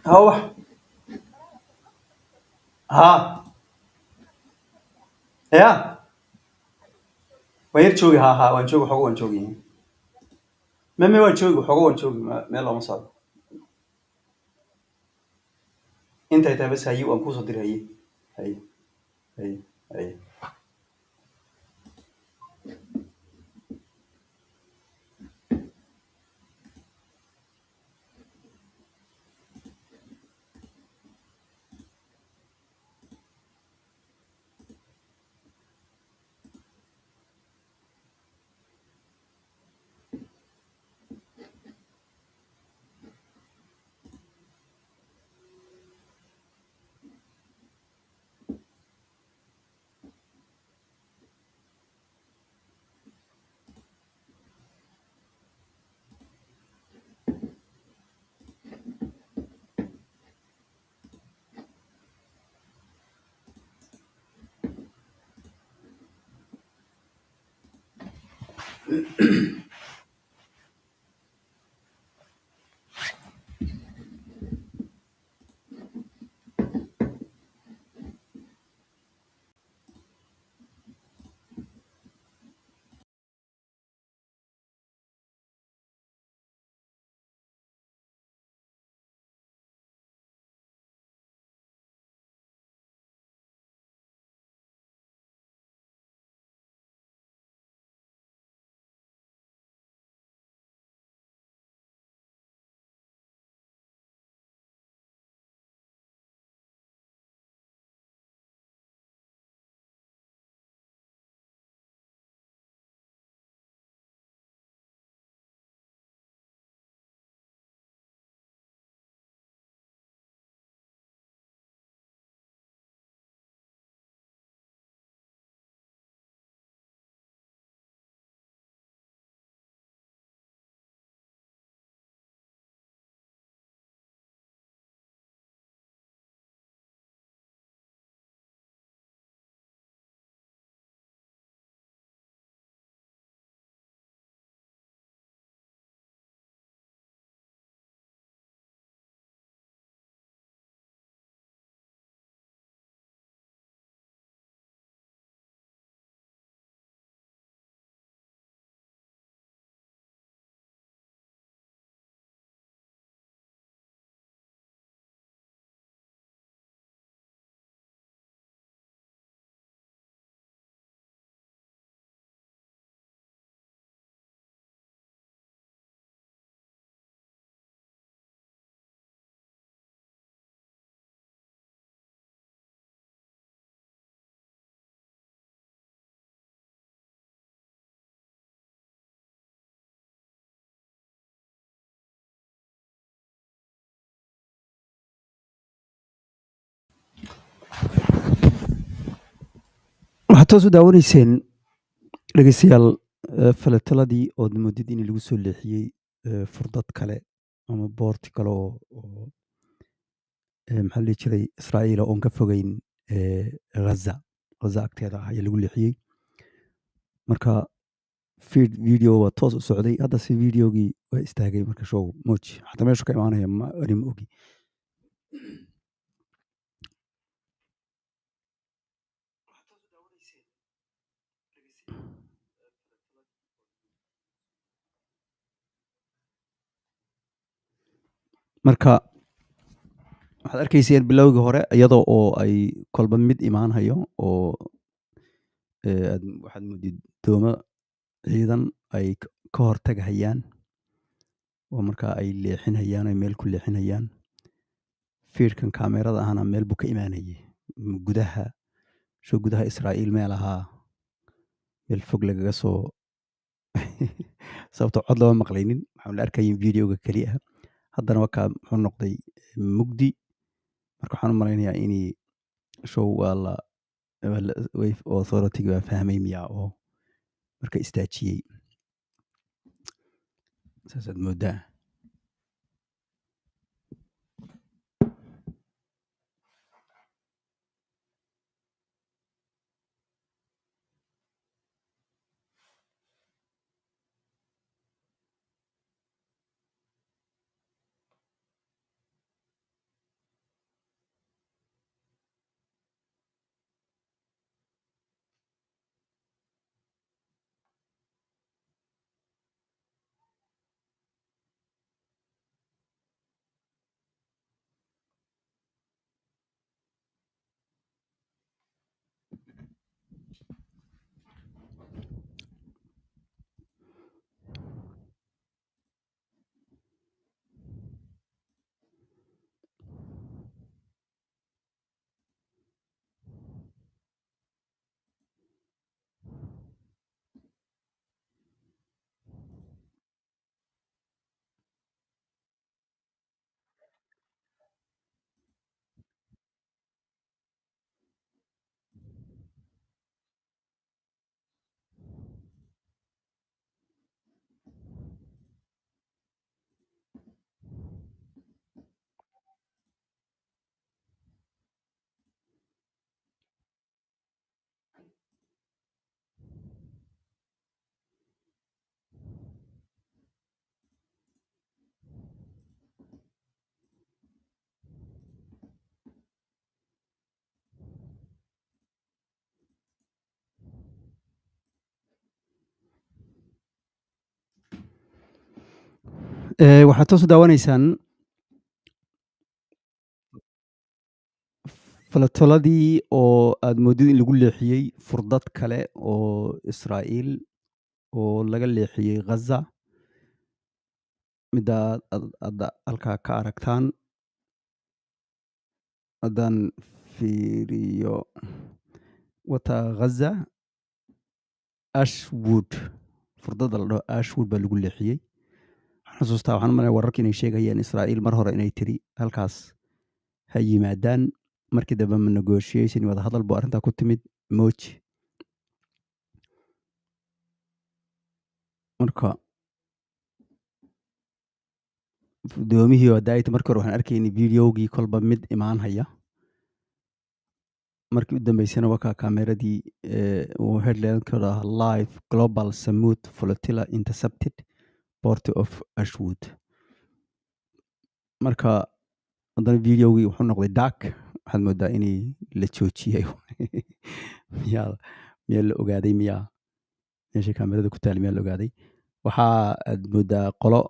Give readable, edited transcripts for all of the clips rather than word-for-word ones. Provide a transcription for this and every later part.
هو ها يا وين تشوي ها وين تشوي حقوق وين تشوي ما وين تشوي حقوق وين تشوي ما الله مصاب انت بس هي وانكو صدر هي هي هي waxaad toos u daawanayseen dhegeystayaal falataladii oo moodid in lagu soo leexiyey furdad kale ama boorti kale oo maxaa la dhihi jiray israa'iil oon ka fogeyn ghaza agteeda ah ayaa lagu leexiyey marka video waa toos u socday haddase videogii waa istaagay marka show moji xataa meeshu ka imaanaya ani ma ogi marka waxaad arkayseen bilowgii hore iyadoo oo ay kolba mid imaanhayo oo waxaad moodid doomo ciidan ay ka hortagahayaan oo markaa ay leexinhayaan ay meel ku leexinhayaan fiirkan kaamerada ahna meel buu ka imaanayay gudaha israa'iil meelahaa meel fog lagaga soo sababto cod lama maqlaynin waxaan la arkayin videoga keli ah haddana wakaa muxuu noqday mugdi marka waxaan u malaynayaa inay show authority-ga waa fahmay miyaa oo marka istaajiyey saasaad moodaa waxaad toos u daawanaysaan falatoladii oo aad moodid in lagu leexiyey furdad kale oo Israa'iil oo laga leexiyey Ghaza. Midda aad halkaa ka aragtaan. Haddaan fiiriyo wata Ghaza Ashwood, furdada la dhaho Ashwood baa lagu leexiyey. Waxaan xasuustaa, waxaan u maleeyaa wararka inay sheegayaan Israa'iil mar hore inay tiri halkaas ha yimaadaan. Markii dambe negotiation wada hadal buu arrintaa ku timid Moji. Marka gudoomiyihii oo daayta markii hore waxaan arkaynay videogii kolba mid imaan haya. Markii u dambeysana waa kaameradii uu headline-kooda live global Samut flotilla intercepted port of Ashwood. Marka haddana videogii wuxuu noqday dark. Waxaad moodaa inay la joojiyey. miyaa la ogaaday meesha kaamerada ku taali miyaa la ogaaday. Waxaa aad moodaa qolo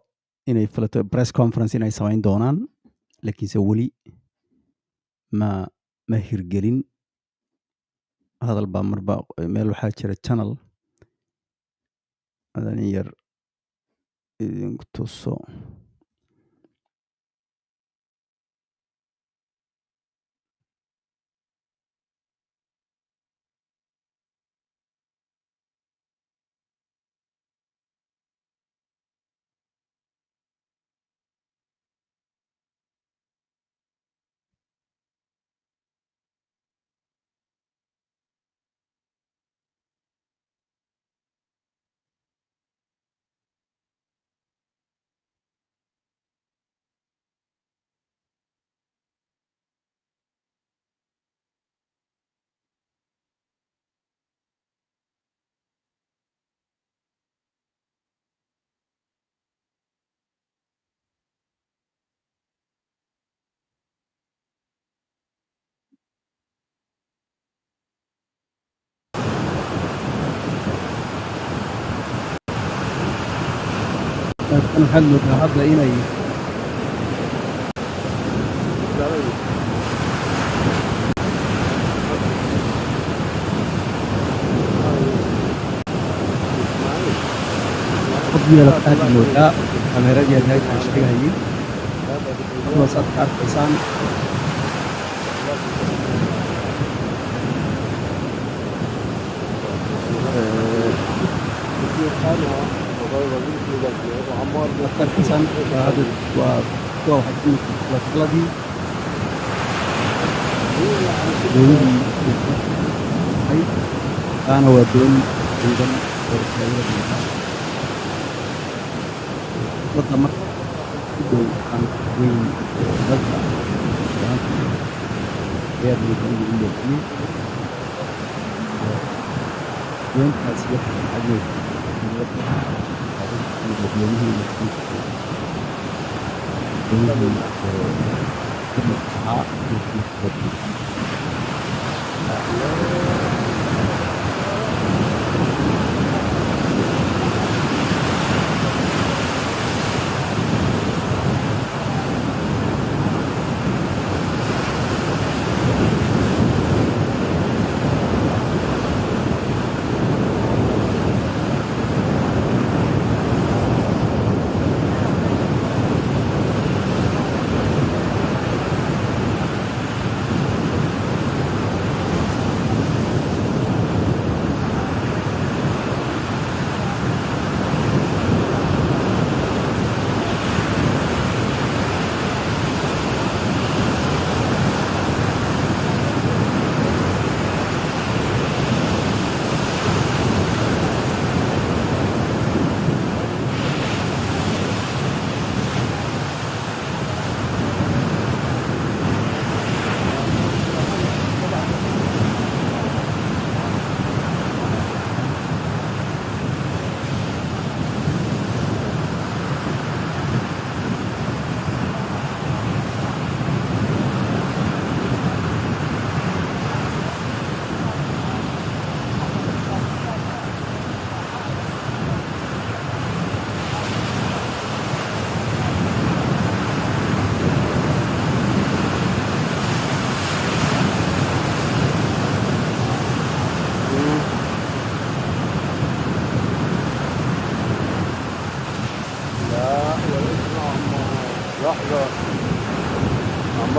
inay press conference inay samayn doonaan, laakiinse weli ma hirgelin. hadal baa marba meel waxaa jira channel adan yar idinku tuso. laakiin waxaad moodaa hadda inay yeelataad moodaa kaameradii aad aan sheegayay. Kuwaas aad ka arkaysaan waa kuwa waxaa falataladii taana waa doon ciidan oo Israa'iil wadda marka u dhow aan weyn dalka ayaa moodaa in lagu leexiyey. doontaas waxay cadeed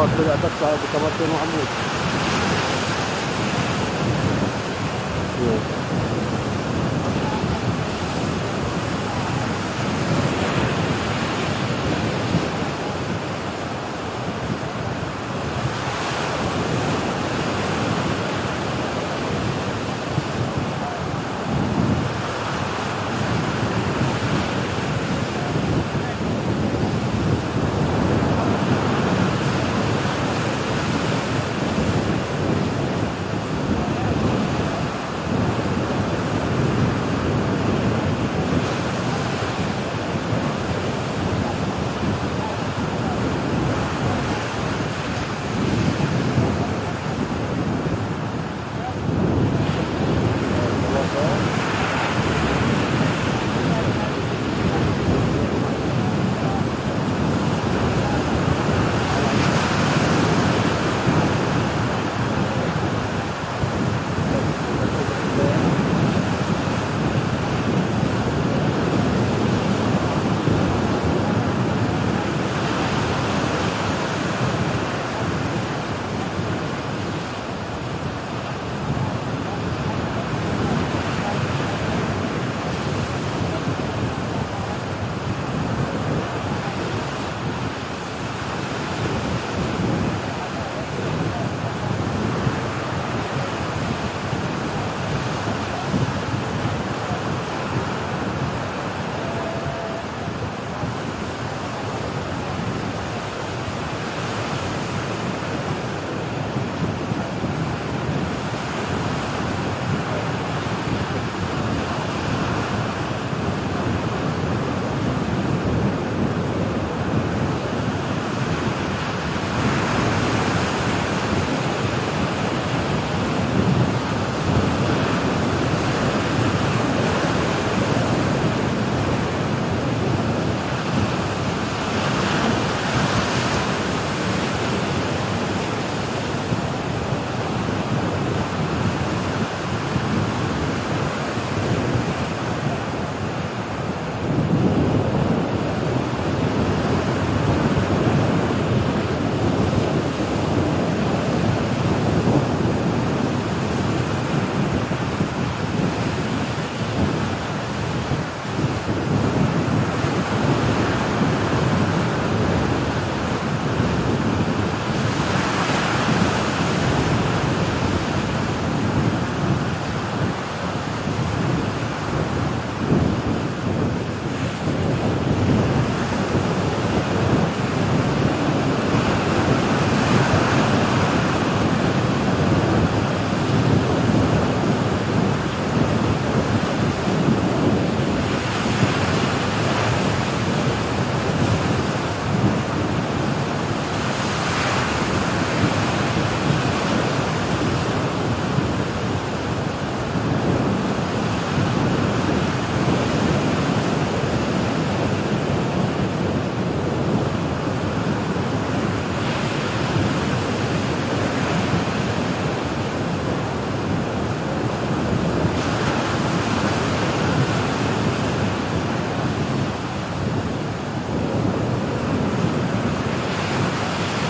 ما طلع بس بكاميرتين وعمود.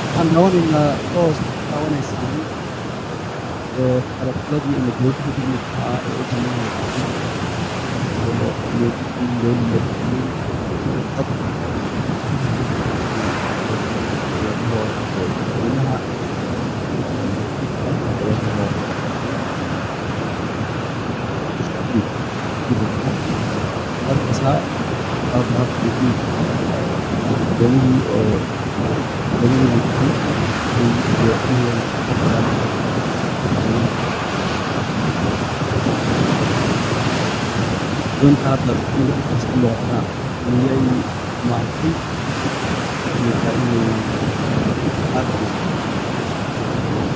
waxaan daawaneynaa toos daawanaysaan qalabladii ama geedihii dhigilka ah ee u banaanayay oo geedihii loo leexiyey dad dadweynaha halkaasa doonihii oo doonta hadda midabkiisa muuqda miyay maartay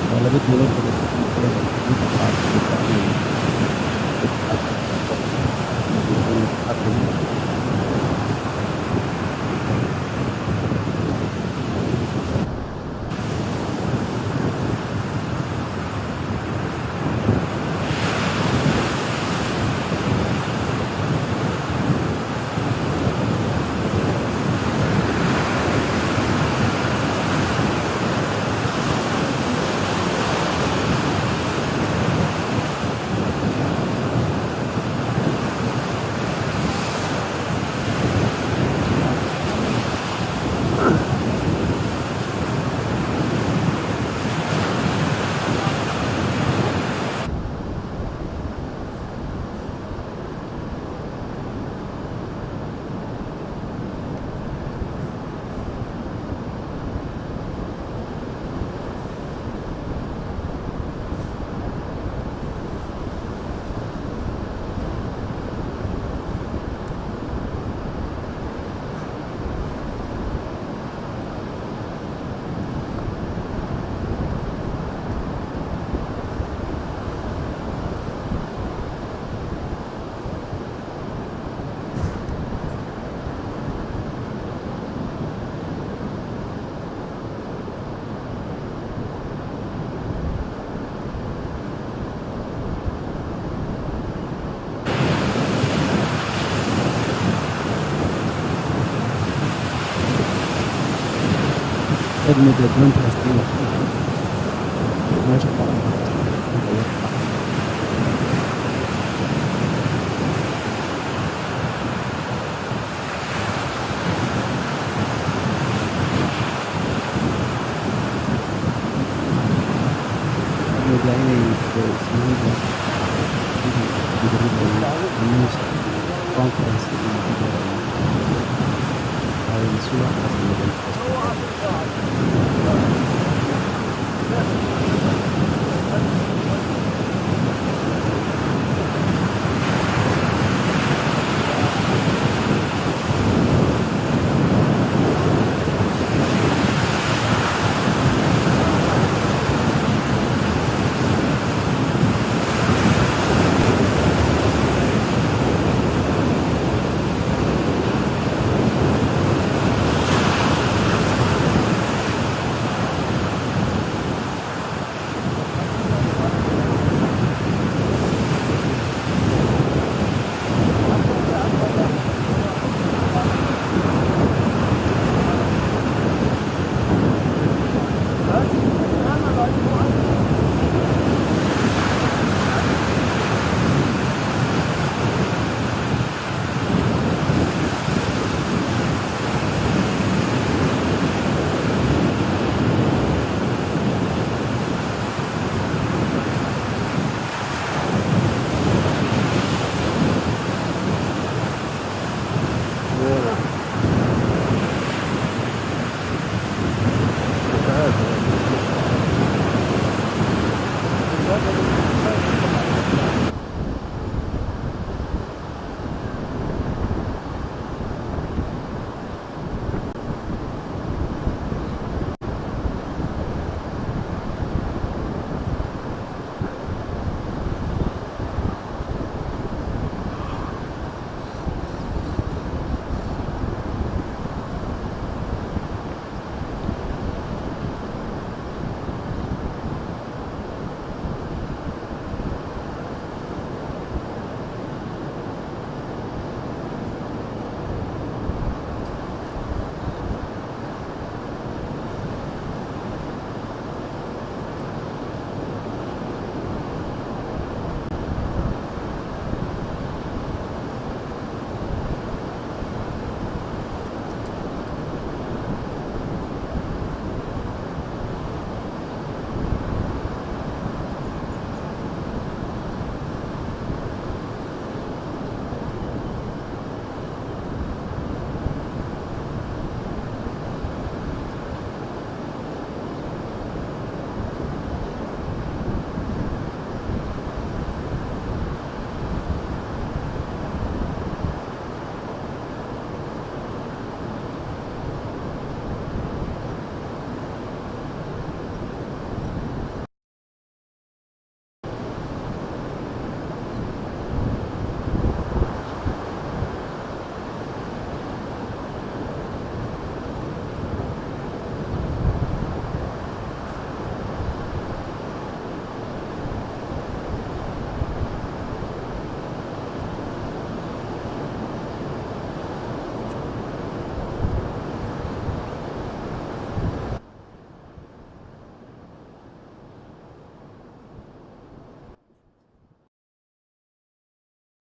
waa laba dowlad waxaad moodaa doontaas inay meesha ka moodaa inay isniinta news conference ay subaxaas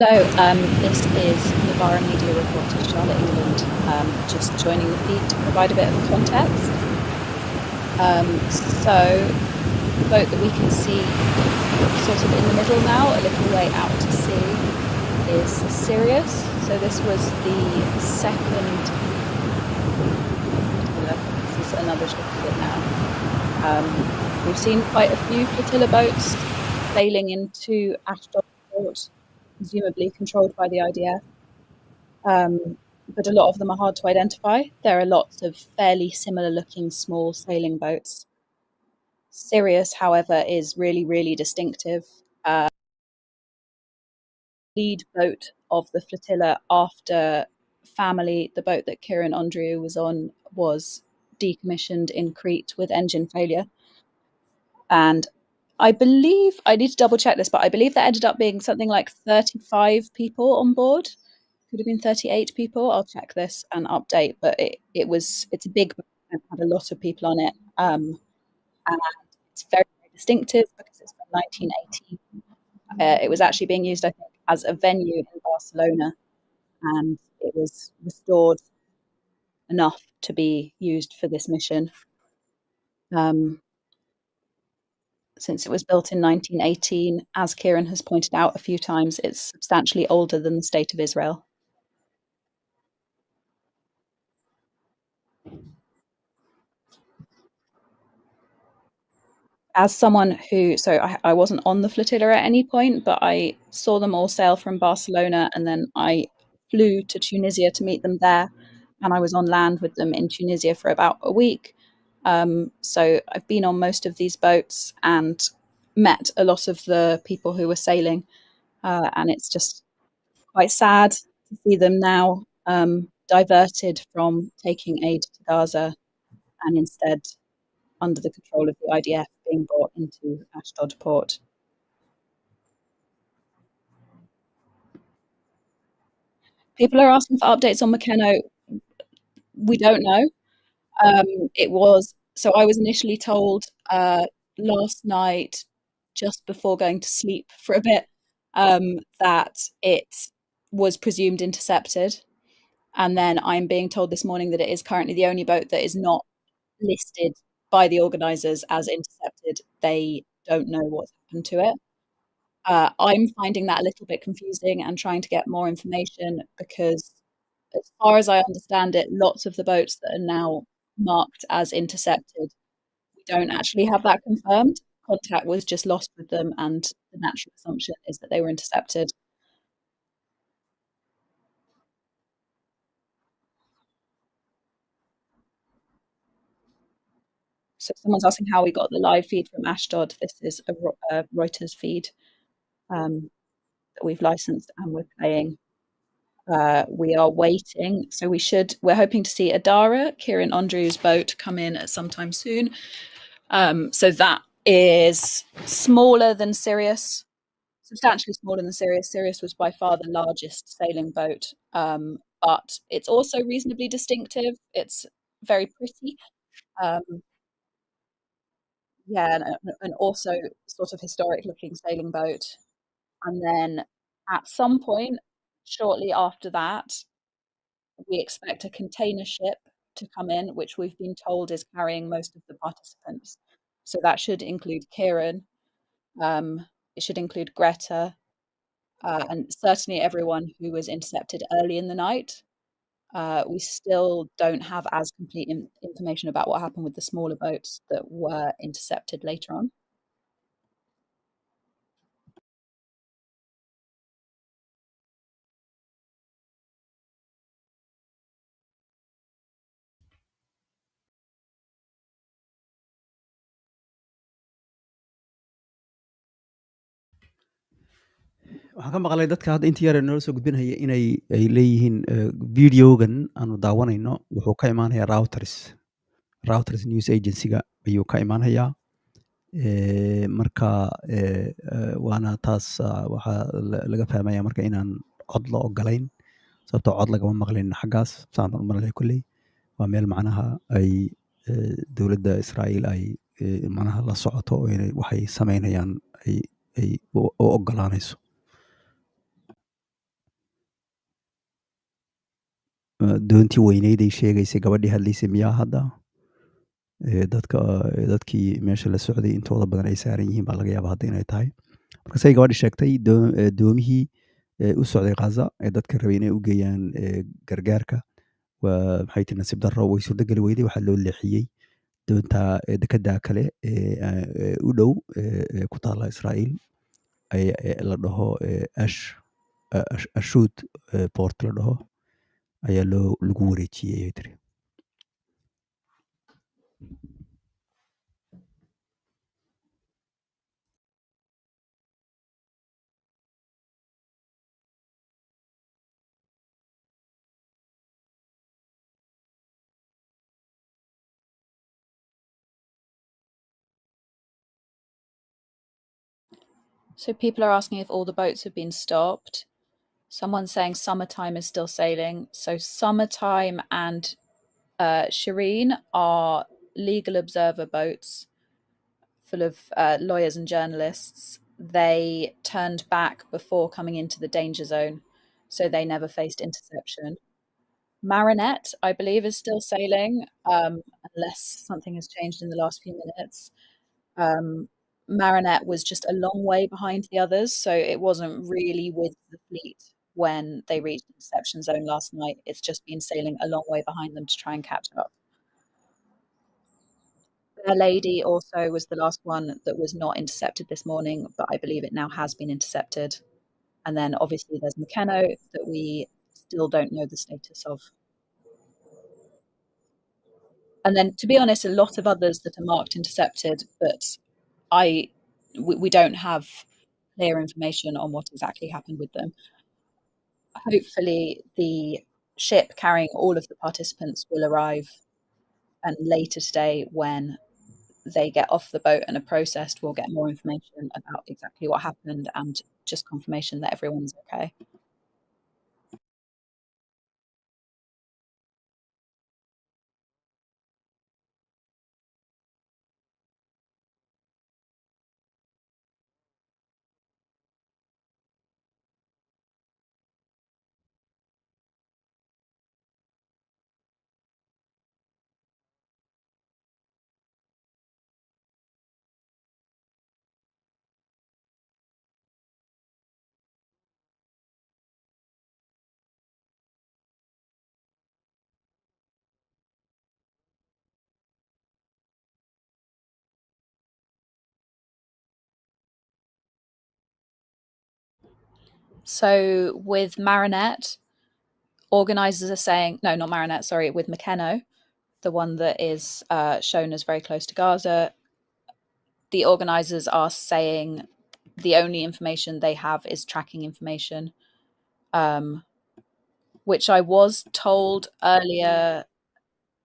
Hello, this is Novara Media reporter Charlotte England, just joining the feed to provide a bit of context. So the boat that we can see sort of in the middle now, a little way out to sea, is Sirius. So this was the second, this is another shot of it now. We've seen quite a few flotilla boats sailing into Ashdod port, presumably controlled by the IDF. But a lot of them are hard to identify. There are lots of fairly similar looking small sailing boats. Sirius, however, is really, really distinctive. Lead boat of the flotilla after Family, the boat that Kieran Andreou was on, was decommissioned in Crete with engine failure. And I believe, I need to double check this, but I believe there ended up being something like 35 people on board. Could have been 38 people. I'll check this and update, but it's a big boat had a lot of people on it, and it's very, very distinctive because it's from 1918. It was actually being used, I think, as a venue in Barcelona, and it was restored enough to be used for this mission. Since it was built in 1918, as Kieran has pointed out a few times, it's substantially older than the State of Israel. As someone who, so I wasn't on the flotilla at any point, but I saw them all sail from Barcelona, and then I flew to Tunisia to meet them there, and I was on land with them in Tunisia for about a week. So I've been on most of these boats and met a lot of the people who were sailing, and it's just quite sad to see them now diverted from taking aid to Gaza and instead under the control of the IDF being brought into Ashdod port. People are asking for updates on McKenna. We don't know. It was, so I was initially told last night, just before going to sleep for a bit, that it was presumed intercepted. And then I'm being told this morning that it is currently the only boat that is not listed by the organisers as intercepted. They don't know what's happened to it. I'm finding that a little bit confusing and trying to get more information because, as far as I understand it, lots of the boats that are now marked as intercepted, we don't actually have that confirmed. Contact was just lost with them, and the natural assumption is that they were intercepted. So someone's asking how we got the live feed from Ashdod. This is a Reuters feed that we've licensed and we're playing. We are waiting. So we're hoping to see Adara, Kieran Andrew's boat, come in at some time soon. So that is smaller than Sirius, substantially smaller than Sirius. Sirius was by far the largest sailing boat, but it's also reasonably distinctive. It's very pretty. Yeah, and also sort of historic looking sailing boat. And then at some point, shortly after that, we expect a container ship to come in, which we've been told is carrying most of the participants. So that should include Kieran, it should include Greta, and certainly everyone who was intercepted early in the night. We still don't have as complete information about what happened with the smaller boats that were intercepted later on. waxaan ka maqlay dadka hadda intii yar ee nala soo gudbinaya inay leeyihiin videogan aanu daawanayno wuxuu ka imaanayaa Reuters news agency-ga ayuu ka imaanayaa. Marka waana taas waxaa laga fahmaya marka inaan cod la ogolayn, sababtoo cod lagama maqlin xaggaas saan u malalay kolley. Waa meel macnaha ay dowladda Israa'iil ay macnaha la socoto oo inay waxay samaynayaan ay u ogolaanayso. Doontii weyneyd ay sheegaysay gabadhii hadlaysay miyaa hadda? Dadkii meesha la socday intooda badan ay saaran yihiin baa laga yaabaa hadda inay tahay. Marka say gabadhii sheegtay doomihii u socday Gaza ee dadka rabay inay u geeyaan gargaarka maxay tihi nasiib darro way suurtageli weyday, waxaa loo leexiyey doonta dekedda kale u dhow ku taalla Israa'iil la dhaho Ashdod port la dhaho ayaa lagu wareejiyey ayay tiri. So people are asking if all the boats have been stopped. Someone's saying summertime is still sailing. So summertime and Shireen are legal observer boats full of lawyers and journalists. They turned back before coming into the danger zone, so they never faced interception. Marinette, I believe, is still sailing, unless something has changed in the last few minutes. Um, Marinette was just a long way behind the others, so it wasn't really with the fleet when they reached the interception zone last night. It's just been sailing a long way behind them to try and catch up. Their Lady also was the last one that was not intercepted this morning, but I believe it now has been intercepted. And then obviously there's McKenna that we still don't know the status of. And then, to be honest, a lot of others that are marked intercepted, but we don't have clear information on what exactly happened with them. Hopefully, the ship carrying all of the participants will arrive, and later today, when they get off the boat and are processed, we'll get more information about exactly what happened and just confirmation that everyone's okay. So with Marinette, organisers are saying, no, not Marinette, sorry, with McKenna, the one that is shown as very close to Gaza, the organisers are saying the only information they have is tracking information, which I was told earlier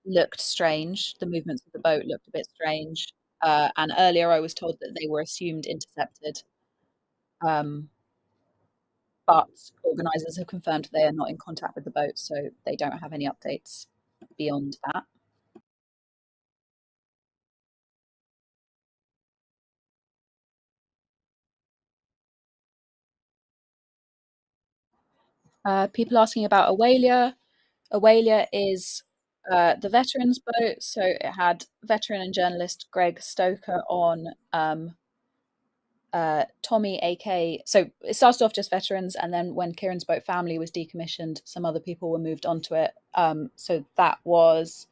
looked strange. The movements of the boat looked a bit strange. And earlier I was told that they were assumed intercepted. Um, but organisers have confirmed they are not in contact with the boat, so they don't have any updates beyond that. People asking about Aurelia. Aurelia is the veterans boat, so it had veteran and journalist Greg Stoker on, Tommy, AK. So it started off just veterans, and then when Kieran's boat family was decommissioned, some other people were moved onto it. So that was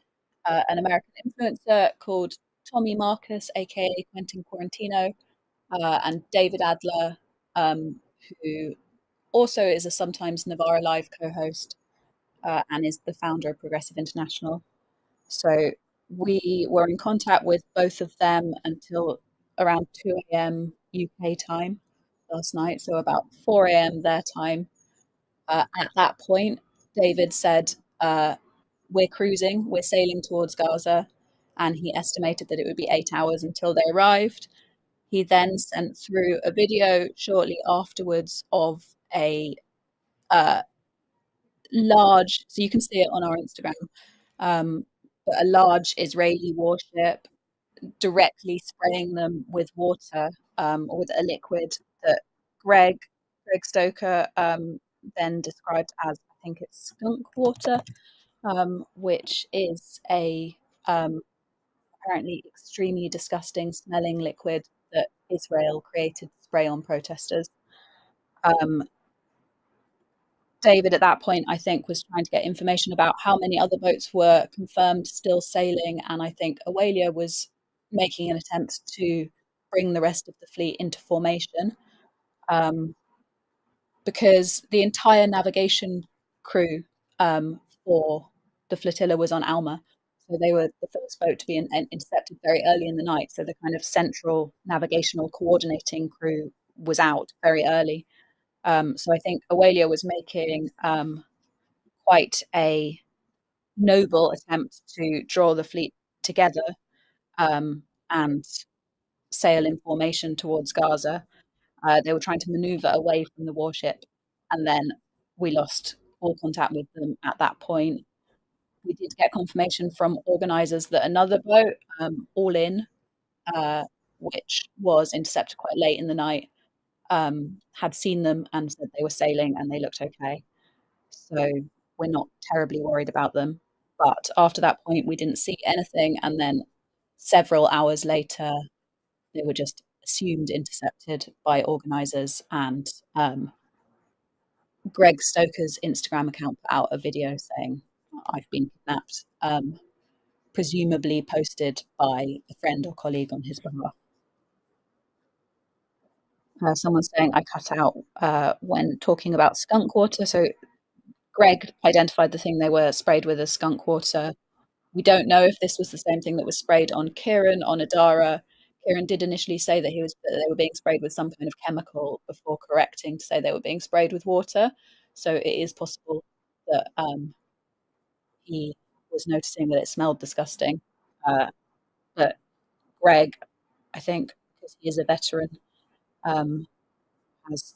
an American influencer called Tommy Marcus, aka Quentin Quarantino, and David Adler, who also is a sometimes Navarra Live co-host, and is the founder of Progressive International. So we were in contact with both of them until around 2 a.m. UK time last night, so about 4 a.m. their time. At that point, David said, we're cruising, we're sailing towards Gaza, and he estimated that it would be 8 hours until they arrived. He then sent through a video shortly afterwards of a uh, large, so you can see it on our Instagram, but a large Israeli warship directly spraying them with water, or with a liquid that Greg Stoker then described as, I think it's skunk water, which is a apparently extremely disgusting smelling liquid that Israel created to spray on protesters. Um, David, at that point, I think, was trying to get information about how many other boats were confirmed still sailing. And I think Aurelia was making an attempt to bring the rest of the fleet into formation, um, because the entire navigation crew, for the flotilla was on Alma. So they were the first boat to be intercepted very early in the night. So the kind of central navigational coordinating crew was out very early. So I think Aurelia was making quite a noble attempt to draw the fleet together, and sail in formation towards Gaza. They were trying to maneuver away from the warship, and then we lost all contact with them at that point. we did get confirmation from organisers that another boat, All In, which was intercepted quite late in the night, had seen them and said they were sailing and they looked okay. So we're not terribly worried about them. But after that point, we didn't see anything. And then several hours later, they were just assumed intercepted by organisers. And Greg Stoker's Instagram account put out a video saying, I've been kidnapped, presumably posted by a friend or colleague on his behalf. Someone's saying I cut out when talking about skunk water. So Greg identified the thing they were sprayed with as skunk water. We don't know if this was the same thing that was sprayed on Kieran, on Adara. Kieran did initially say that they were being sprayed with some kind of chemical before correcting to say they were being sprayed with water. So it is possible that he was noticing that it smelled disgusting. But Greg, I think, because he is a veteran, has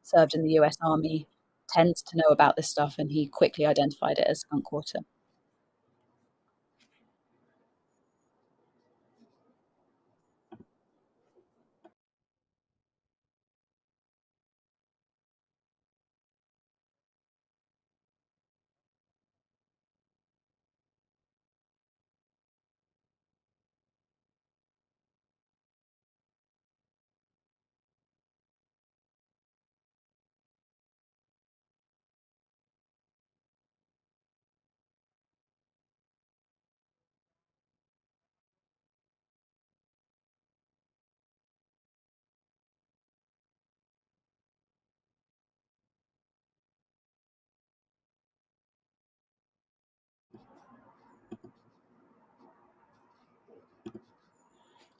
served in the US Army, tends to know about this stuff, and he quickly identified it as skunk water.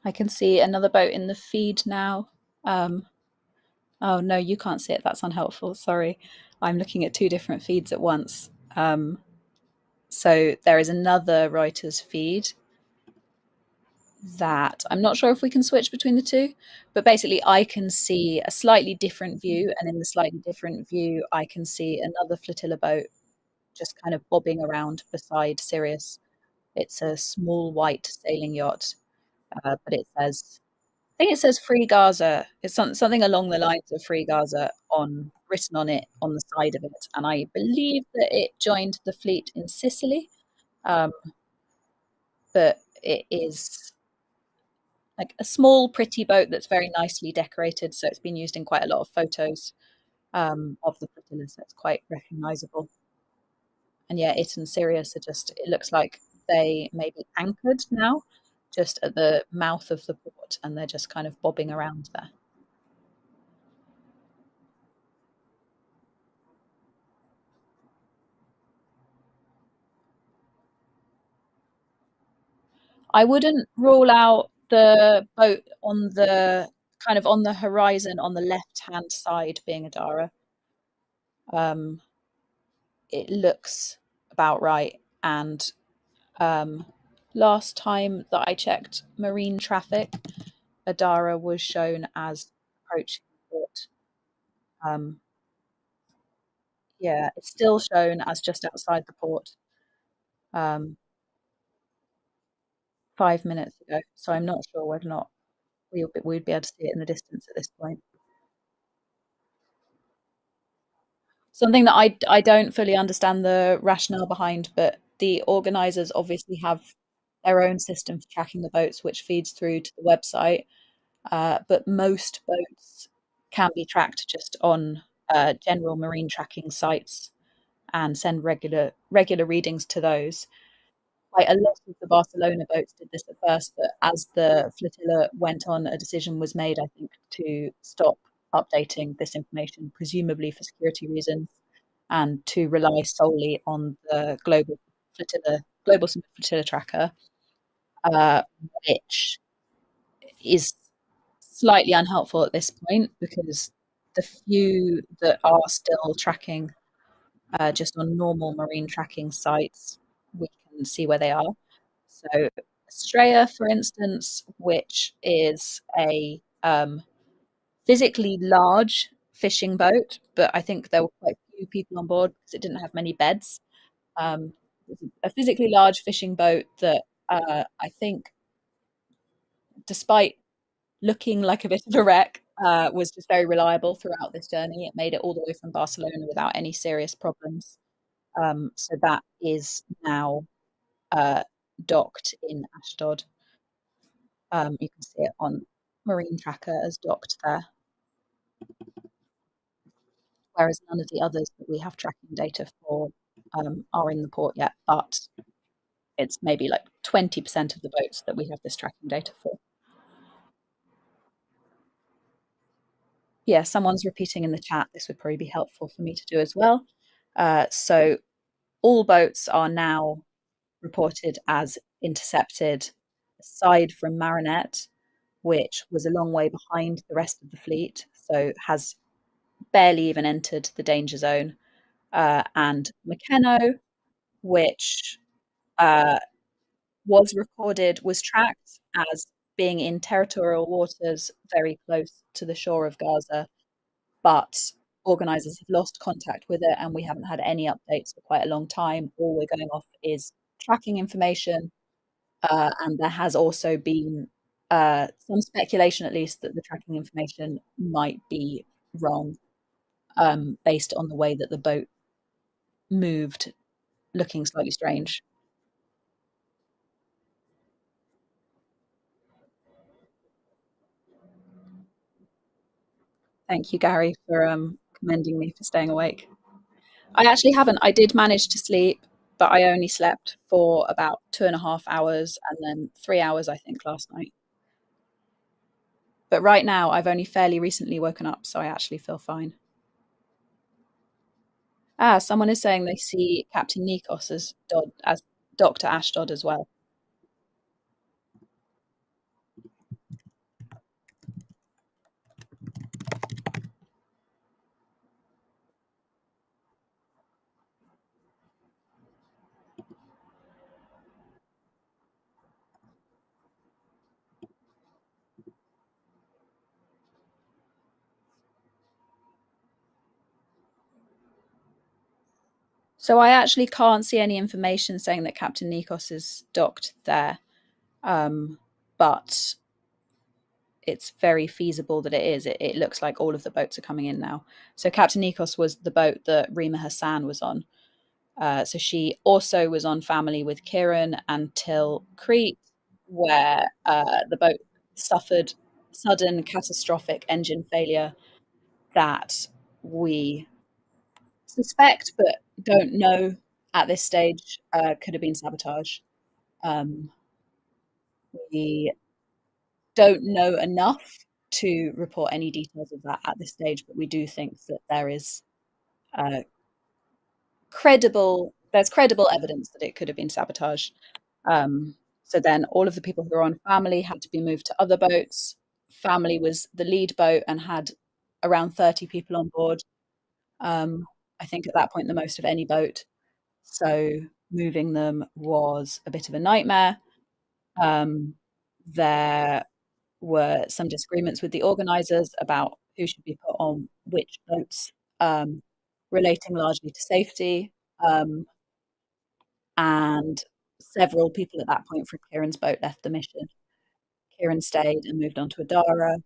I can see another boat in the feed now. Oh no, you can't see it. That's unhelpful. Sorry. I'm looking at two different feeds at once. So there is another Reuters feed that I'm not sure if we can switch between the two, but basically I can see a slightly different view, and in the slightly different view, I can see another flotilla boat just kind of bobbing around beside Sirius. It's a small white sailing yacht, but I think it says Free Gaza. It's something along the lines of Free Gaza written on it on the side of it, and I believe that it joined the fleet in Sicily. Um, but it is like a small, pretty boat that's very nicely decorated. So it's been used in quite a lot of photos of the flotilla, so it's quite recognizable. And yeah, it and Sirius are just, it looks like they may be anchored now, just at the mouth of the port, and they're just kind of bobbing around there. I wouldn't rule out the boat on the kind of on the horizon on the left-hand side being Adara. Um, it looks about right. And last time that I checked marine traffic, Adara was shown as approaching port. Yeah, it's still shown as just outside the port. Um, 5 minutes ago, so I'm not sure whether or not we'd be able to see it in the distance at this point. Something that I don't fully understand the rationale behind, but the organisers obviously have their own system for tracking the boats, which feeds through to the website. But most boats can be tracked just on general marine tracking sites and send regular readings to those. Quite a lot of the Barcelona boats did this at first, but as the flotilla went on, a decision was made, I think, to stop updating this information, presumably for security reasons, and to rely solely on the global flotilla tracker, which is slightly unhelpful at this point because the few that are still tracking just on normal marine tracking sites, we can see where they are. So Estrella, for instance, which is a physically large fishing boat, but I think there were quite few people on board because it didn't have many beds. a physically large fishing boat that I think, despite looking like a bit of a wreck, was just very reliable throughout this journey. It made it all the way from Barcelona without any serious problems. So that is now docked in Ashdod. You can see it on Marine Tracker as docked there, whereas none of the others that we have tracking data for are in the port yet, but it's maybe like 20% of the boats that we have this tracking data for. Yeah, someone's repeating in the chat. This would probably be helpful for me to do as well. So all boats are now reported as intercepted, aside from Marinette, which was a long way behind the rest of the fleet, so has barely even entered the danger zone, and McKenna, which was tracked as being in territorial waters very close to the shore of Gaza, but organisers have lost contact with it, and we haven't had any updates for quite a long time. All we're going off is tracking information, and there has also been some speculation, at least, that the tracking information might be wrong, based on the way that the boat moved, looking slightly strange. Thank you, Gary, for commending me for staying awake. I actually haven't. I did manage to sleep, but I only slept for about 2.5 hours and then 3 hours, I think, last night. But right now, I've only fairly recently woken up, so I actually feel fine. Someone is saying they see Captain Nikos as Dr. Ashdod as well. So I actually can't see any information saying that Captain Nikos is docked there, but it's very feasible that it is. It looks like all of the boats are coming in now. So Captain Nikos was the boat that Rima Hassan was on. So she also was on family with Kieran until Crete, where the boat suffered sudden catastrophic engine failure that we suspect but don't know at this stage could have been sabotage. We don't know enough to report any details of that at this stage, but we do think that there is credible evidence that it could have been sabotage. So then all of the people who were on family had to be moved to other boats. Family was the lead boat and had around 30 people on board. I think at that point the most of any boat. So moving them was a bit of a nightmare. There were some disagreements with the organisers about who should be put on which boats, relating largely to safety. And several people at that point from Kieran's boat left the mission. Kieran stayed and moved on to Adara,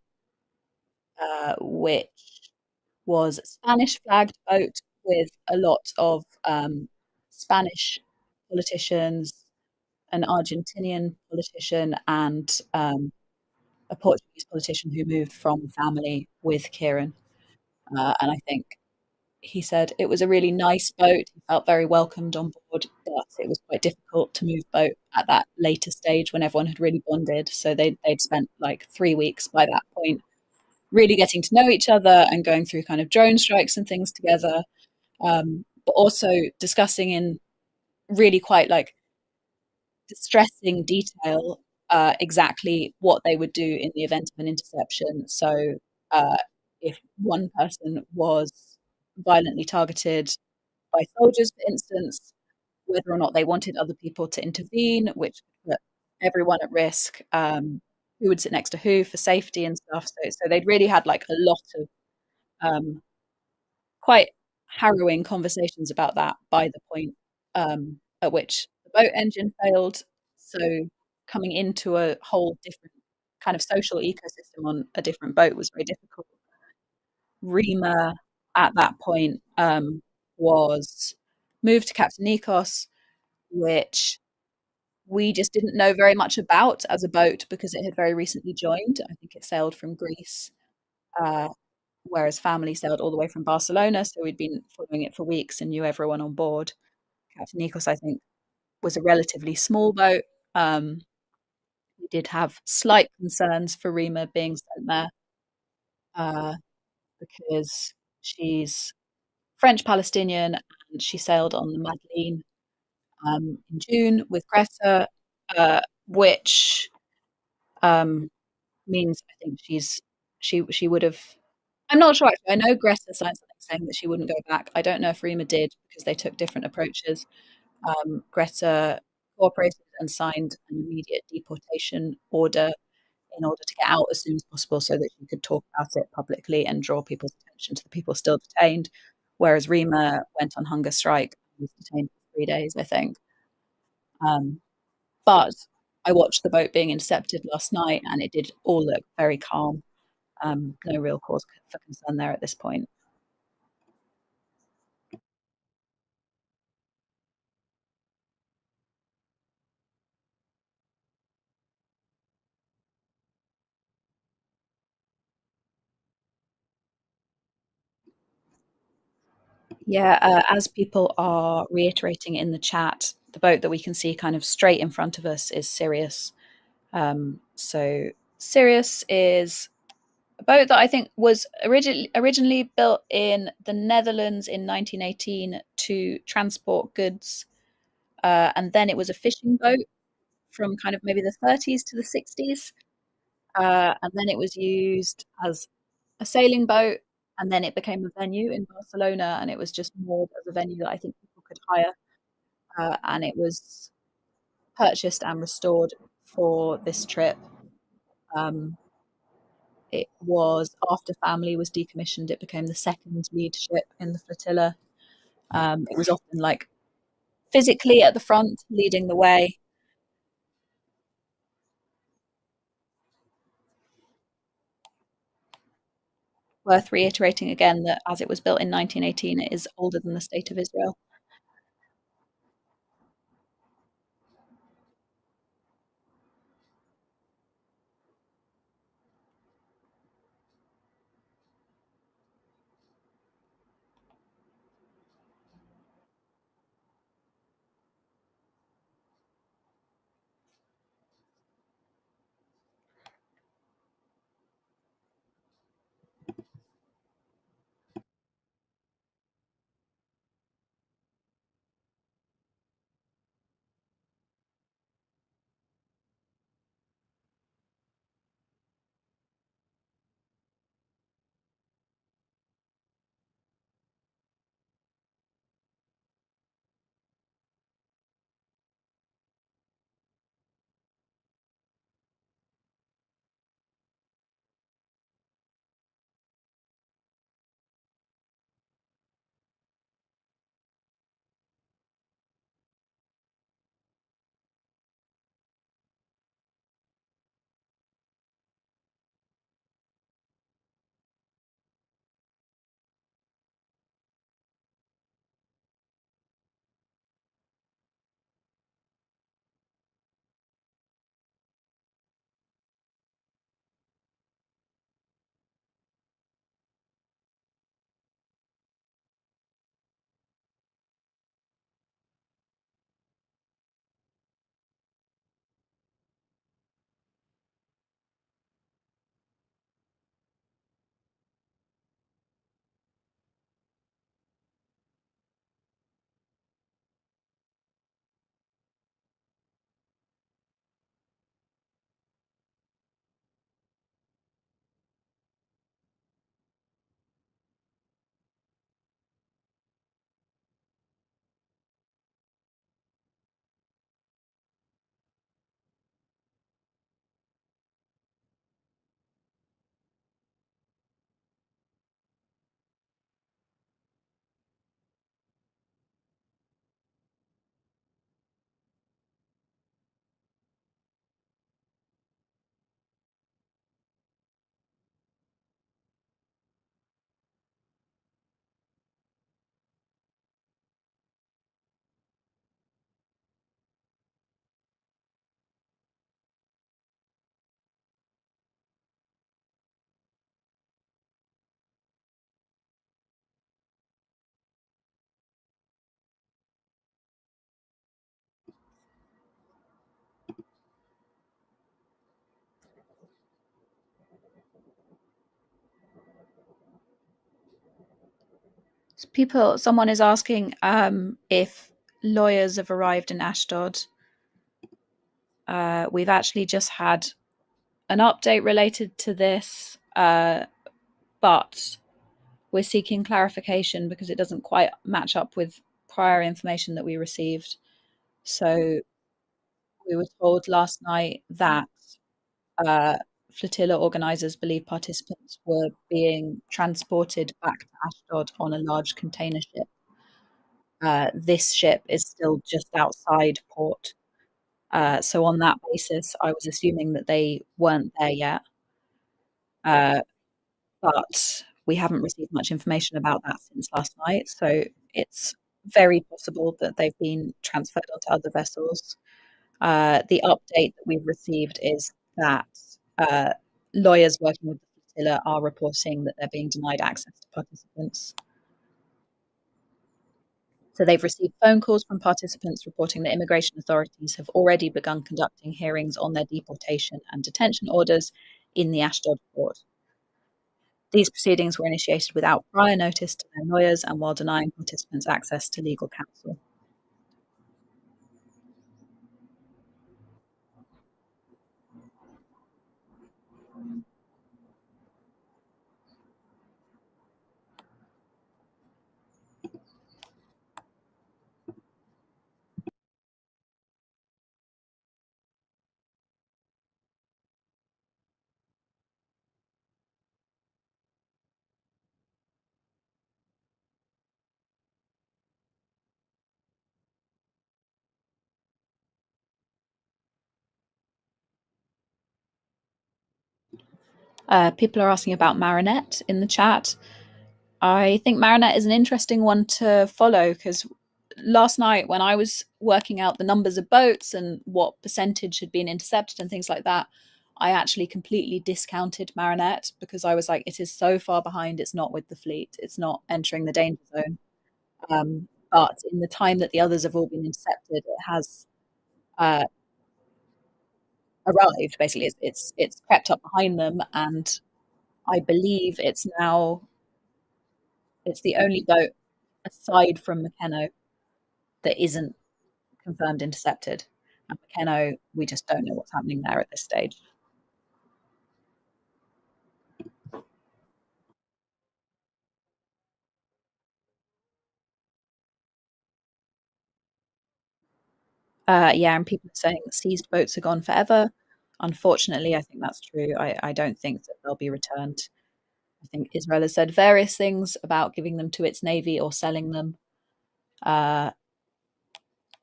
which was a Spanish flagged boat with a lot of Spanish politicians, an Argentinian politician, and a Portuguese politician who moved from family with Kieran. And I think he said it was a really nice boat. He felt very welcomed on board, but it was quite difficult to move boat at that later stage when everyone had really bonded. So they'd spent like 3 weeks by that point really getting to know each other and going through kind of drone strikes and things together, but also discussing in really quite like distressing detail exactly what they would do in the event of an interception. So if one person was violently targeted by soldiers, for instance, whether or not they wanted other people to intervene, which put everyone at risk, who would sit next to who for safety and stuff. So they'd really had like a lot of quite harrowing conversations about that by the point at which the boat engine failed. So coming into a whole different kind of social ecosystem on a different boat was very difficult. Rima at that point was moved to Captain Nikos, which we just didn't know very much about as a boat because it had very recently joined. I think it sailed from Greece, uh, whereas family sailed all the way from Barcelona. So we'd been following it for weeks and knew everyone on board. Captain Nikos, I think, was a relatively small boat. We did have slight concerns for Rima being sent there uh, because she's French Palestinian and she sailed on the Madeleine in June with Greta, which means I think she would have. I'm not sure actually. I know Greta signed something saying that she wouldn't go back. I don't know if Rima did because they took different approaches. Greta cooperated and signed an immediate deportation order in order to get out as soon as possible so that she could talk about it publicly and draw people's attention to the people still detained. Whereas Rima went on hunger strike and was detained for 3 days, I think. Um, but I watched the boat being intercepted last night and it did all look very calm. No real cause for concern there at this point. Yeah, as people are reiterating in the chat, the boat that we can see kind of straight in front of us is Sirius. So Sirius is a boat that I think was originally built in the Netherlands in 1918 to transport goods, and then it was a fishing boat from kind of maybe the 30s to the 60s, and then it was used as a sailing boat, and then it became a venue in Barcelona, and it was just moored as a venue that I think people could hire, and it was purchased and restored for this trip. Um, it was after family was decommissioned, it became the second lead ship in the flotilla. It was often like physically at the front, leading the way. Worth reiterating again that as it was built in 1918, it is older than the state of Israel. Someone is asking if lawyers have arrived in Ashdod. We've actually just had an update related to this, but we're seeking clarification because it doesn't quite match up with prior information that we received. So we were told last night that flotilla organisers believe participants were being transported back to Ashdod on a large container ship. This ship is still just outside port. So on that basis, I was assuming that they weren't there yet. But we haven't received much information about that since last night. So it's very possible that they've been transferred onto other vessels. The update that we've received is that lawyers working with the flotilla are reporting that they're being denied access to participants. So they've received phone calls from participants reporting that immigration authorities have already begun conducting hearings on their deportation and detention orders in the Ashdod port. These proceedings were initiated without prior notice to their lawyers and while denying participants access to legal counsel. People are asking about Marinette in the chat. I think Marinette is an interesting one to follow because last night when I was working out the numbers of boats and what percentage had been intercepted and things like that, I actually completely discounted Marinette because I was like, it is so far behind, it's not with the fleet, it's not entering the danger zone. But in the time that the others have all been intercepted, it has uh, arrived. Basically, it's crept up behind them, and I believe it's the only boat aside from McKenna that isn't confirmed intercepted. And McKenna, we just don't know what's happening there at this stage. Yeah, and people are saying seized boats are gone forever. Unfortunately, I think that's true. I don't think that they'll be returned. I think Israel has said various things about giving them to its navy or selling them. Uh,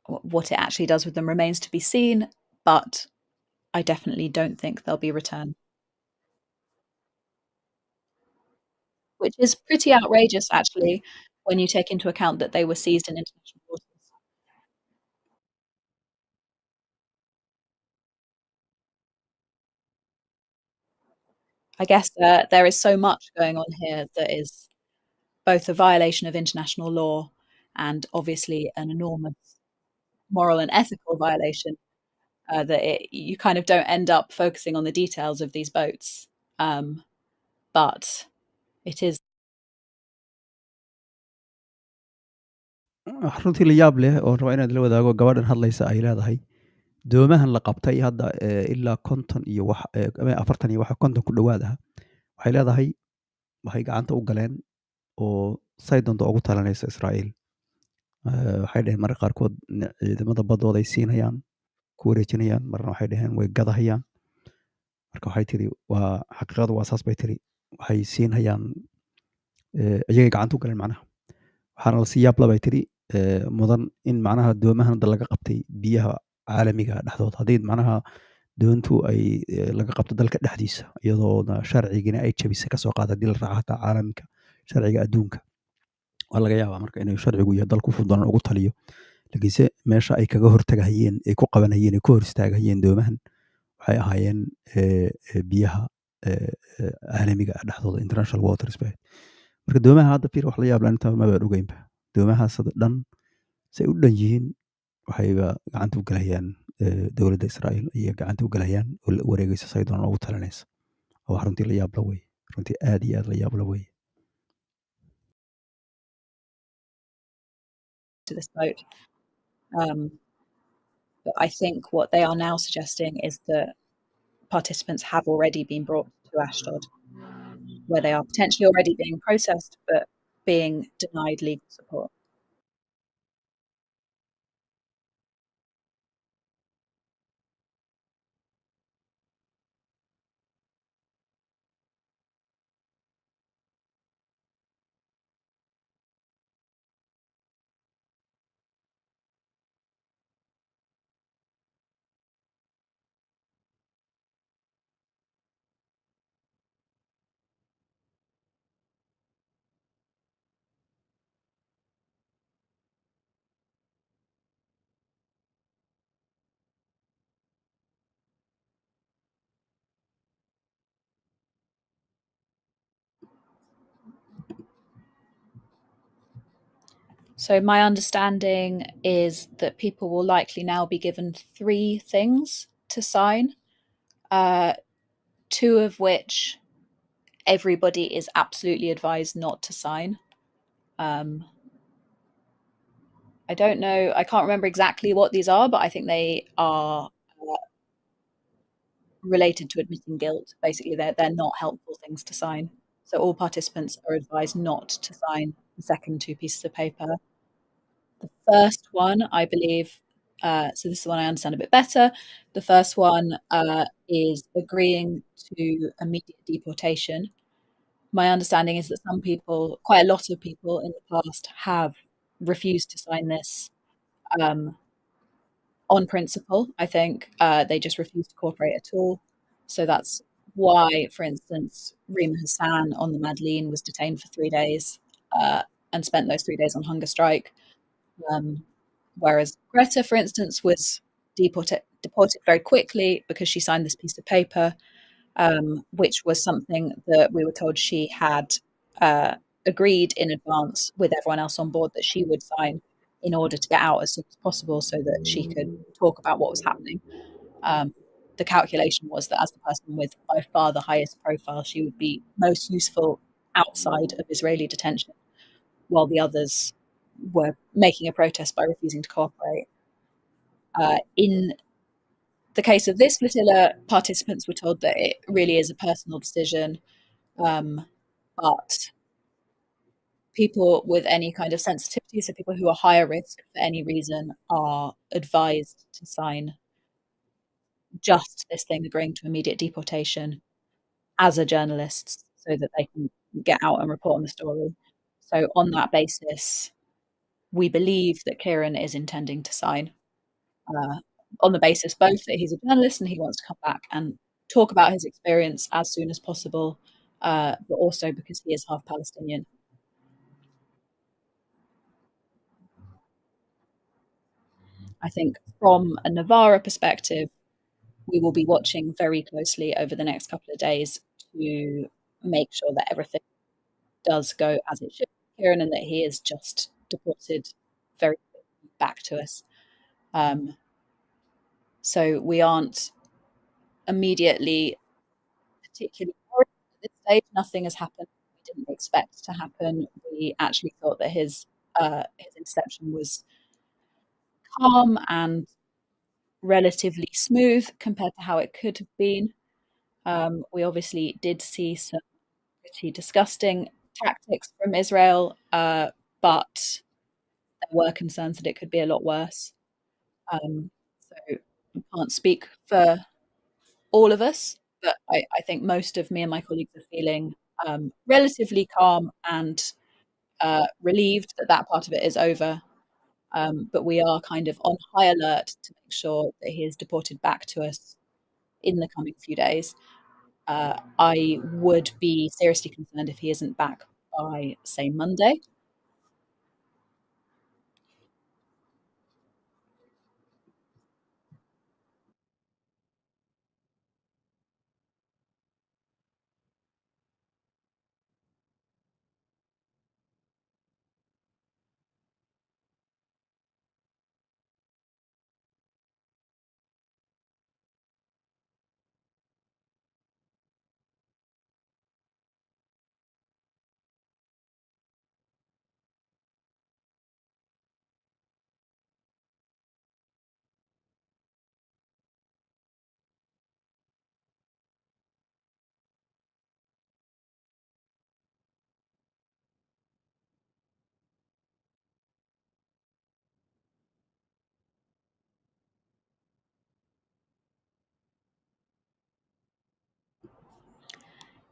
what it actually does with them remains to be seen, but I definitely don't think they'll be returned. Which is pretty outrageous, actually, when you take into account that they were seized in international waters. I guess there is so much going on here that is both a violation of international law and obviously an enormous moral and ethical violation that you kind of don't end up focusing on the details of these boats. But it is. runtii la yaab leh oo raba inaad la wadaago gabadhan hadlaysa ay leedahay doomahan la qabtay hadda ilaa konton iyo wax afartan iyo wax konton ku dhowaad ah waxay leedahay waxay gacanta u galeen oo say doonto ugu talanaysa Israa'iil waxay dhaheen mararka qaarkood ciidamada baddooda ay siinayaan ku wareejinayaan marna waxay dhaheen way gadahayaan marka waxay tiri waa xaqiiqadu waa saas bay tiri waxay siinayaan iyagay gacanta u galeen macnaha waxaana lasii yaab labay tiri mudan in macnaha doomahan hadda laga qabtay biyaha caalamiga dhexdooda haddii macnaha doontu ay laga qabto dalka dhexdiisa iyadoona sharcigina ay jabisay kasoo qaada haddii la raaca hataa caalamka sharciga adduunka waa laga yaabaa marka inay sharcigu iyo dalku fududan ugu taliyo laakiinse meesha ay kaga hortagahayeen ay ku qabanayeen ay ku hor istaagahayeen doomahan waxay ahaayeen biyaha caalamiga dhexdooda international waters bay marka doomaha hadda fiir wax la yaab leh inta maba ogeynba doomahaas hadda dhan say u dhan yihiin waxayba gacanta u galayaan dowladda Israa'iil iyo gacanta u galayaan oo la wareegaysa say doonaan ugu talanaysa wax runtii la yaab la weeye runtii aad iyo aad la yaab la weeye to this boat. But I think what they are now suggesting is that participants have already been brought to Ashdod, where they are potentially already being processed but being denied legal support. So my understanding is that people will likely now be given 3 things to sign, uh, 2 of which everybody is absolutely advised not to sign. I don't know, I can't remember exactly what these are, but I think they are related to admitting guilt. Basically, they're not helpful things to sign. So all participants are advised not to sign the second 2 pieces of paper. The first one, I believe, so this is the one I understand a bit better. The first one is agreeing to immediate deportation. My understanding is that some people, quite a lot of people in the past, have refused to sign this um, on principle. I think they just refuse to cooperate at all. So that's why, for instance, Rima Hassan on the Madeleine was detained for 3 days uh, and spent those 3 days on hunger strike. Um, whereas Greta, for instance, was deported very quickly because she signed this piece of paper, which was something that we were told she had uh, agreed in advance with everyone else on board that she would sign in order to get out as soon as possible so that she could talk about what was happening. Um, the calculation was that as the person with by far the highest profile, she would be most useful outside of Israeli detention, while the others were making a protest by refusing to cooperate. In the case of this flotilla, participants were told that it really is a personal decision, but people with any kind of sensitivity, so people who are higher risk for any reason, are advised to sign just this thing agreeing to immediate deportation as a journalist so that they can get out and report on the story. So, on that basis, we believe that Kieran is intending to sign uh, on the basis both that he's a journalist and he wants to come back and talk about his experience as soon as possible, but also because he is half Palestinian. I think from a Navarra perspective, we will be watching very closely over the next couple of days to make sure that everything does go as it should, Kieran, and that he is just deported very quickly back to us. Um, so we aren't immediately particularly worried at this stage. Nothing has happened we didn't expect to happen. We actually thought that his interception was calm and relatively smooth compared to how it could have been. We obviously did see some pretty disgusting tactics from Israel, but there were concerns that it could be a lot worse. So I can't speak for all of us, but I think most of me and my colleagues are feeling relatively calm and relieved that that part of it is over. But we are kind of on high alert to make sure that he is deported back to us in the coming few days. I would be seriously concerned if he isn't back by, say, Monday.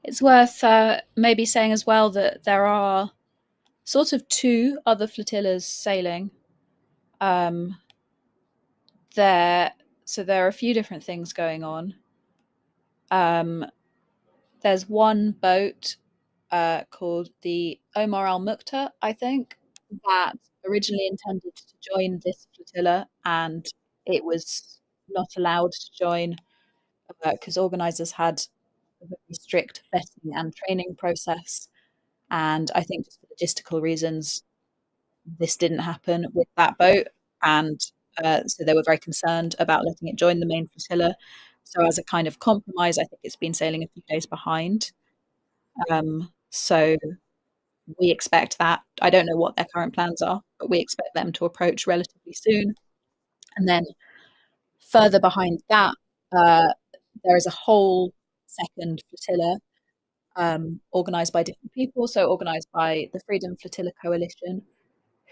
It's worth maybe saying as well that there are sort of two other flotillas sailing. So there are a few different things going on. There's one boat called the Omar Al Mukhtar, I think, that originally intended to join this flotilla, and it was not allowed to join because organisers had a very strict vetting and training process. And I think just for logistical reasons, this didn't happen with that boat. And so they were very concerned about letting it join the main flotilla. So, as a kind of compromise, I think it's been sailing a few days behind. So, we expect that. I don't know what their current plans are, but we expect them to approach relatively soon. And then further behind that, uh, there is a whole second flotilla organised by different people. So, organised by the Freedom Flotilla Coalition,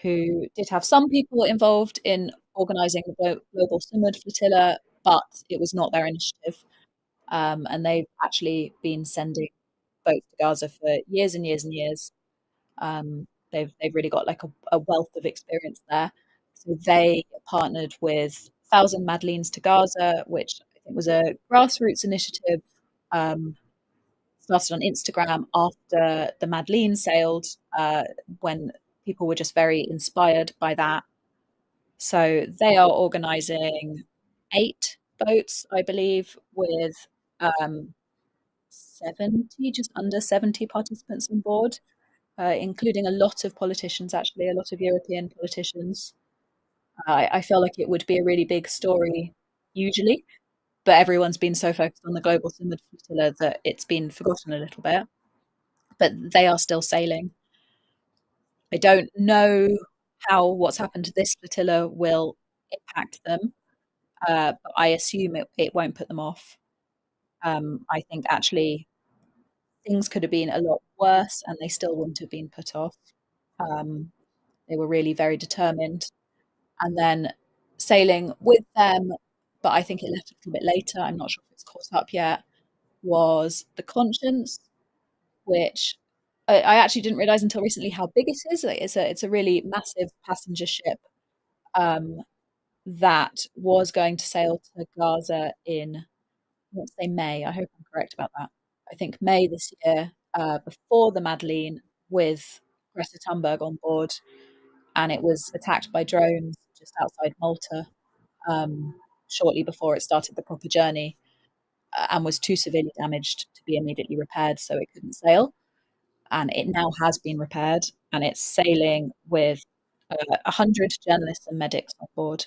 who did have some people involved in organising the Global Sumud Flotilla, but it was not their initiative. And they've actually been sending boats to Gaza for years and years and years. They've really got like a wealth of experience there. So they partnered with Thousand Madeleines to Gaza, which I think was a grassroots initiative um, started on Instagram after the Madeleine sailed, when people were just very inspired by that. So they are organising 8 boats, I believe, with um, 70, just under 70 participants on board, including a lot of politicians, actually, a lot of European politicians. I feel like it would be a really big story usually, but everyone's been so focused on the global Sumud flotilla that it's been forgotten a little bit. But they are still sailing. I don't know how what's happened to this flotilla will impact them, but I assume it won't put them off. I think actually things could have been a lot worse and they still wouldn't have been put off. Um, they were really very determined. And then sailing with them, but I think it left a little bit later. I'm not sure if it's caught up yet. Was the Conscience, which I actually didn't realize until recently how big it is. Like, it's a really massive passenger ship um, that was going to sail to Gaza in, let's say May. I hope I'm correct about that. I think May this year, before the Madeleine, with Greta Thunberg on board, and it was attacked by drones just outside Malta um, shortly before it started the proper journey, and was too severely damaged to be immediately repaired, so it couldn't sail. And it now has been repaired, and it's sailing with 100 journalists and medics on board.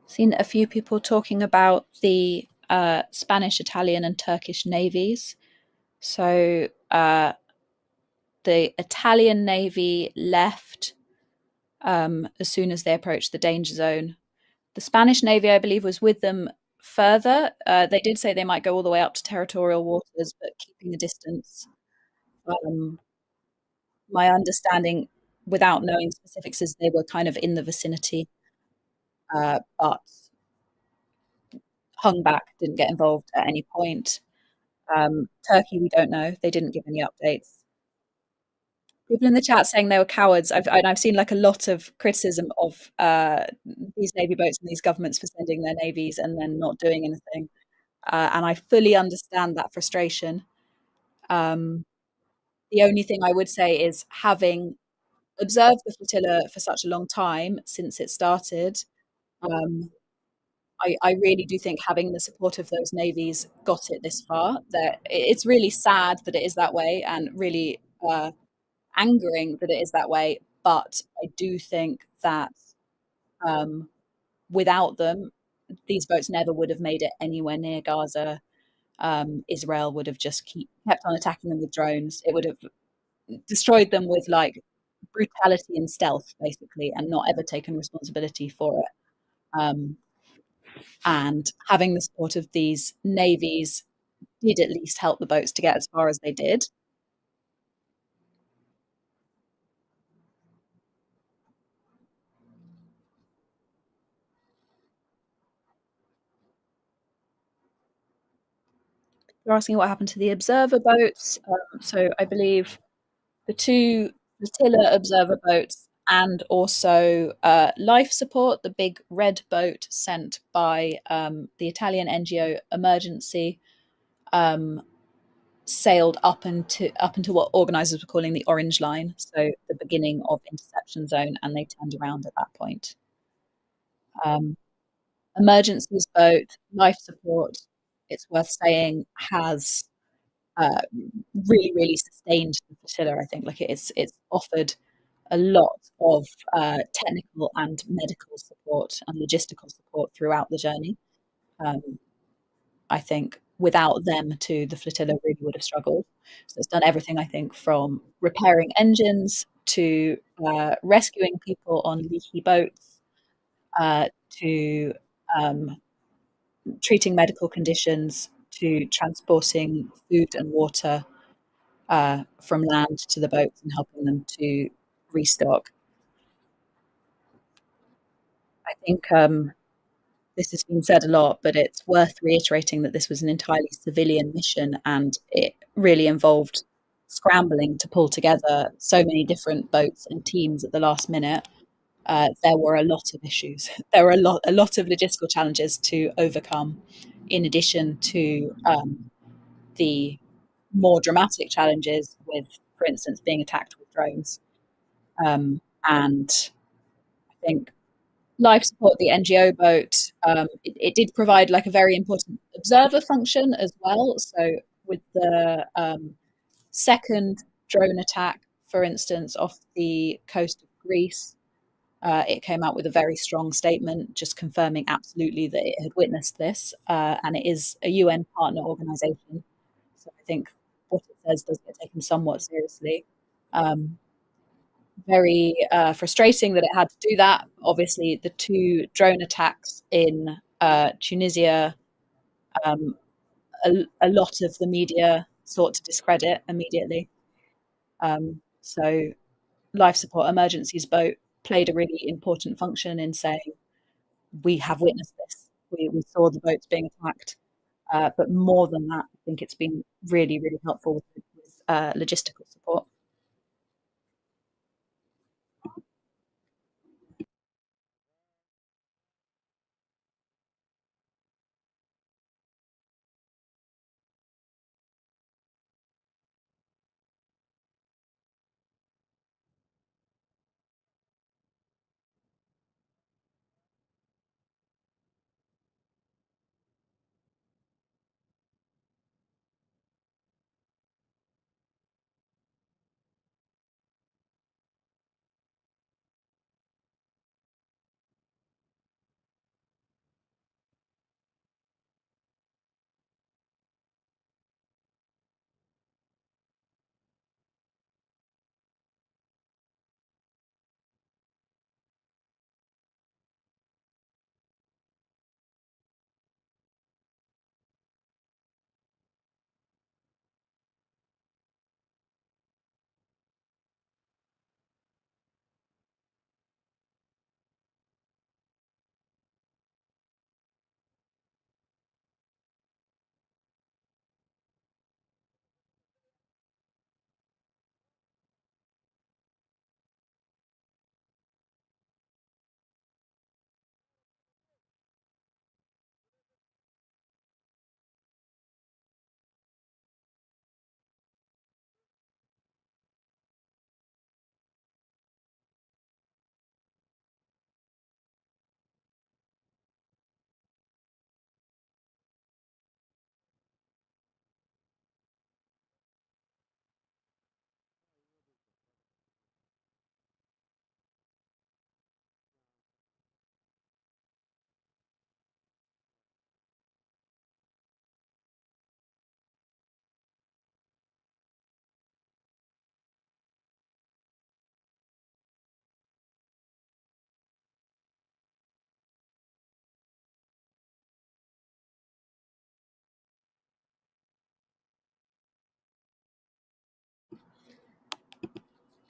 Seen a few people talking about the Spanish, Italian, and Turkish navies. So the Italian navy left as soon as they approached the danger zone. The Spanish navy, I believe, was with them further. They did say they might go all the way up to territorial waters, but keeping a distance. Um, my understanding, without knowing specifics, is they were kind of in the vicinity, but hung back, didn't get involved at any point. Turkey, we don't know. They didn't give any updates. People in the chat saying they were cowards. I've seen like a lot of criticism of these navy boats and these governments for sending their navies and then not doing anything. And I fully understand that frustration. Um, the only thing I would say is, having observed the flotilla for such a long time since it started, um, I really do think having the support of those navies got it this far. That it's really sad that it is that way, and really angering that it is that way. But I do think that um, without them, these boats never would have made it anywhere near Gaza. Israel would have just kept on attacking them with drones. It would have destroyed them with like brutality and stealth, basically, and not ever taken responsibility for it. And having the support of these navies did at least help the boats to get as far as they did. You're asking what happened to the observer boats. So I believe the two flotilla observer boats and also life support, the big red boat sent by the Italian NGO Emergency, sailed up into what organisers were calling the orange line, so the beginning of interception zone, and they turned around at that point. Emergencies boat, life support, it's worth saying, has really, really sustained the flotilla. I think like it's offered a lot of technical and medical support and logistical support throughout the journey. I think without them too, the flotilla really would have struggled. So it's done everything, I think, from repairing engines to rescuing people on leaky boats to um, treating medical conditions to transporting food and water from land to the boats and helping them to restock. I think this has been said a lot, but it's worth reiterating that this was an entirely civilian mission and it really involved scrambling to pull together so many different boats and teams at the last minute. There were a lot of issues. There were a lot of logistical challenges to overcome, in addition to the more dramatic challenges with, for instance, being attacked with drones. And I think life support, the NGO boat, it did provide like a very important observer function as well. So with the second drone attack, for instance, off the coast of Greece, it came out with a very strong statement, just confirming absolutely that it had witnessed this, and it is a UN partner organisation. So I think what it says does get taken somewhat seriously. Um, Very frustrating that it had to do that. Obviously, the two drone attacks in Tunisia, um, a lot of the media sought to discredit immediately. So, life support emergencies boat played a really important function in saying we have witnessed this. We saw the boats being attacked, but more than that, I think it's been really, really helpful with logistical support.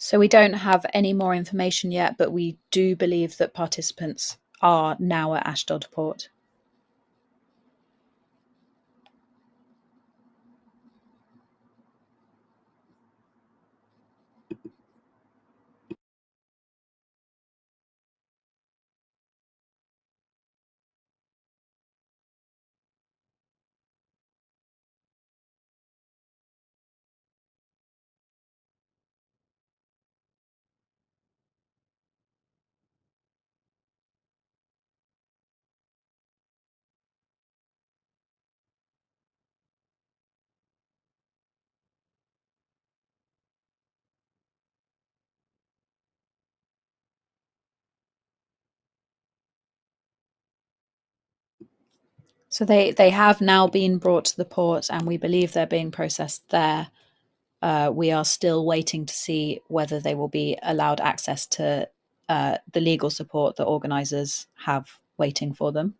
So we don't have any more information yet, but we do believe that participants are now at Ashdod port. So they have now been brought to the port, and we believe they're being processed there. We are still waiting to see whether they will be allowed access to the legal support that organisers have waiting for them.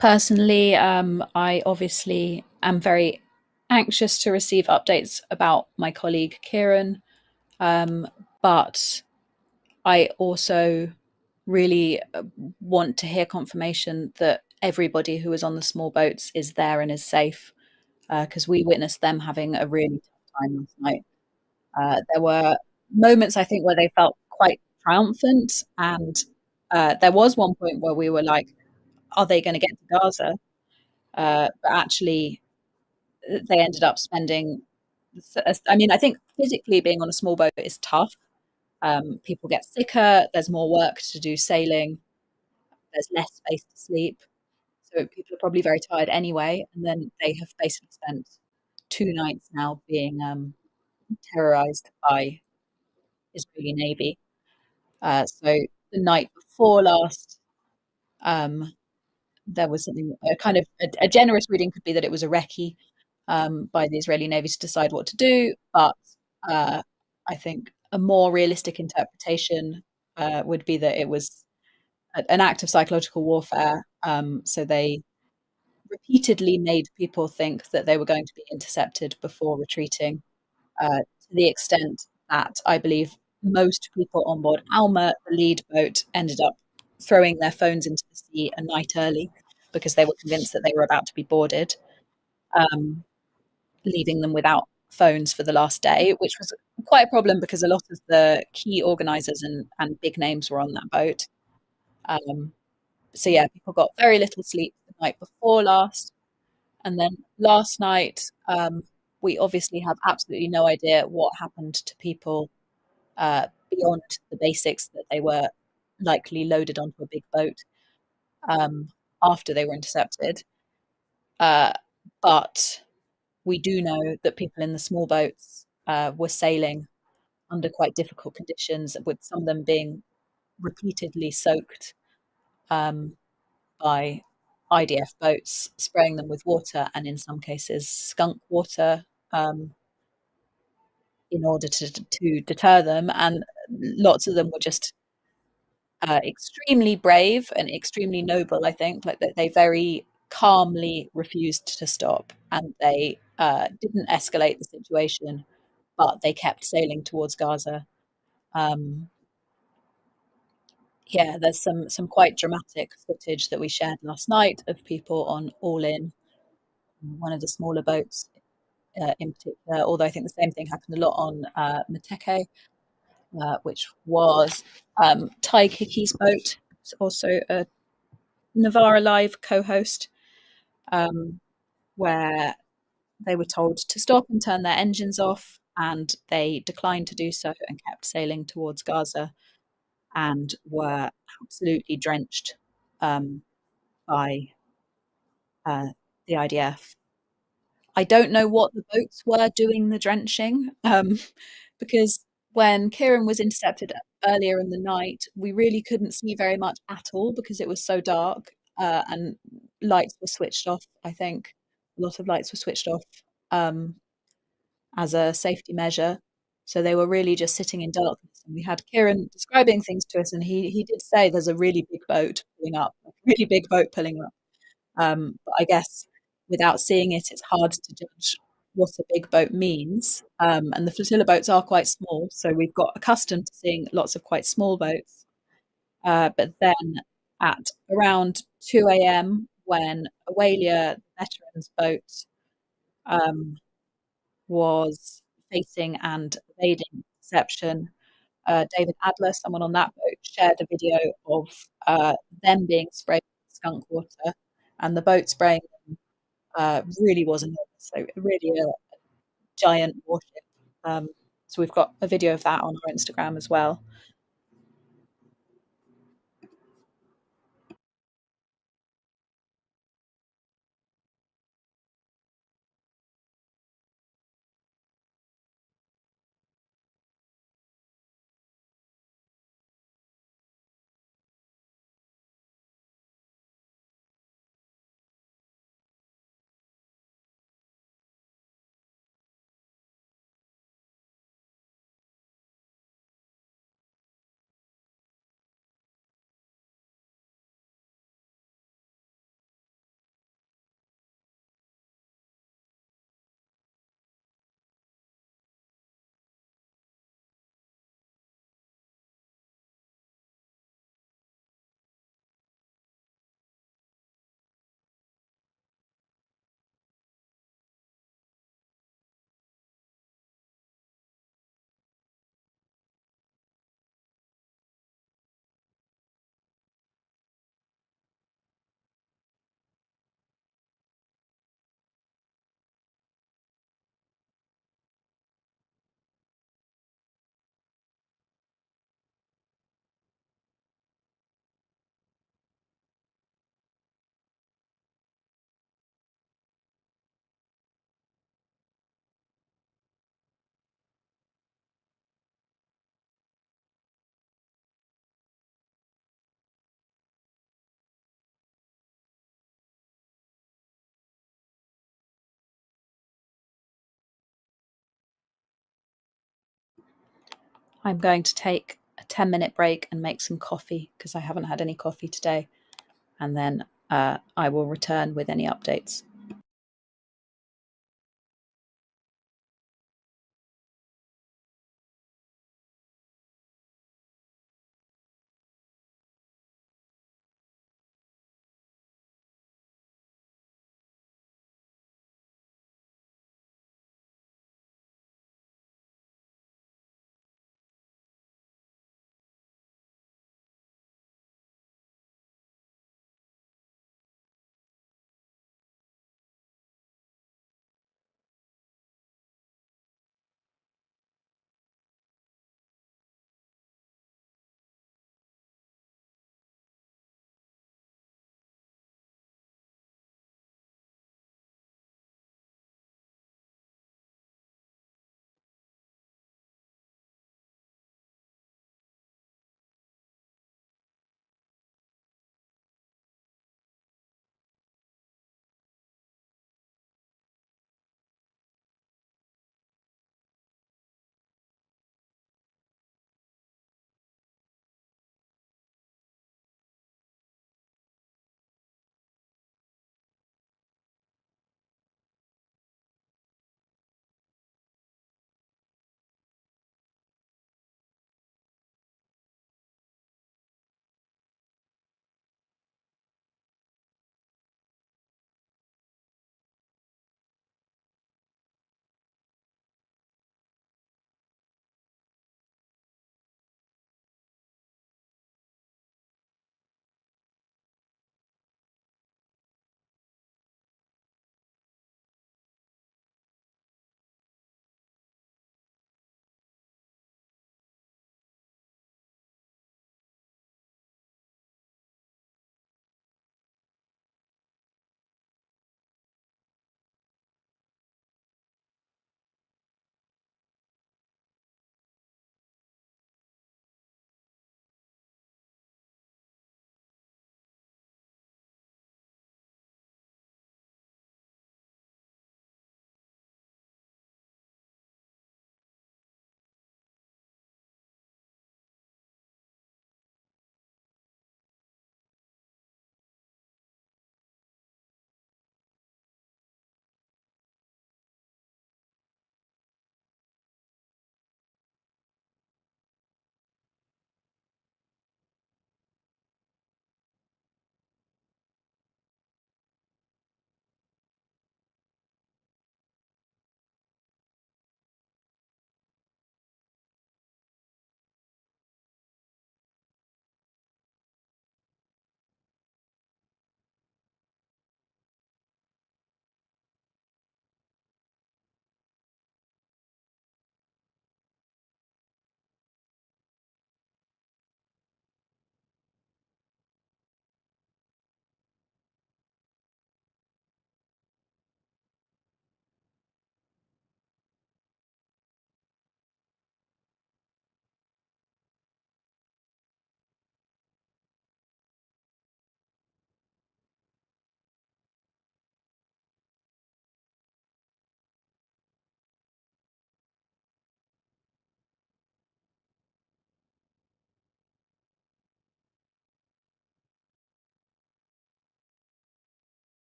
Personally, I obviously am very anxious to receive updates about my colleague Kieran, but I also really want to hear confirmation that everybody who is on the small boats is there and is safe, because we witnessed them having a really tough time last night. There were moments, I think, where they felt quite triumphant, and there was one point where we were like, "Are they going to get to Gaza?" But actually, they ended up spending. I mean, I think physically being on a small boat is tough. People get sicker. There's more work to do sailing. There's less space to sleep. So people are probably very tired anyway. And then they have basically spent 2 nights now being terrorized by Israeli Navy. So the night before last, um, there was something a kind of a generous reading could be that it was a recce by the Israeli Navy to decide what to do, but uh, I think a more realistic interpretation would be that it was an act of psychological warfare. So they repeatedly made people think that they were going to be intercepted before retreating, to the extent that I believe most people on board Alma, the lead boat, ended up throwing their phones into the sea a night early because they were convinced that they were about to be boarded, um, leaving them without phones for the last day, which was quite a problem because a lot of the key organisers and big names were on that boat. Um, so yeah, people got very little sleep the night before last, and then last night, we obviously have absolutely no idea what happened to people beyond the basics that they were likely loaded onto a big boat um, after they were intercepted. Uh, but we do know that people in the small boats were sailing under quite difficult conditions, with some of them being repeatedly soaked um, by IDF boats, spraying them with water and in some cases skunk water, um, in order to deter them. And lots of them were just extremely brave and extremely noble, I think, like that they very calmly refused to stop, and they didn't escalate the situation, but they kept sailing towards Gaza. Um, yeah, there's some quite dramatic footage that we shared last night of people on All In, one of the smaller boats in particular. Although I think the same thing happened a lot on Mateke, which was Ty Hickey's boat. It's also a Navarra Live co-host, um, where they were told to stop and turn their engines off, and they declined to do so and kept sailing towards Gaza and were absolutely drenched um, by the IDF. I don't know what the boats were doing the drenching, because when Kieran was intercepted earlier in the night, we really couldn't see very much at all because it was so dark, and lights were switched off. I think a lot of lights were switched off um, as a safety measure. So they were really just sitting in darkness. And we had Kieran describing things to us, and he did say there's a really big boat pulling up, like a really big boat pulling up. But I guess without seeing it, it's hard to judge what a big boat means. And the flotilla boats are quite small, so we've got accustomed to seeing lots of quite small boats. But then at around 2 a.m., when Aurelia, the veterans' boat, um, was facing and evading interception, David Adler, someone on that boat, shared a video of them being sprayed with skunk water and the boat spraying really was enormous. So really a giant warship. Um, so we've got a video of that on our Instagram as well. I'm going to take a 10-minute break and make some coffee because I haven't had any coffee today. And then I will return with any updates.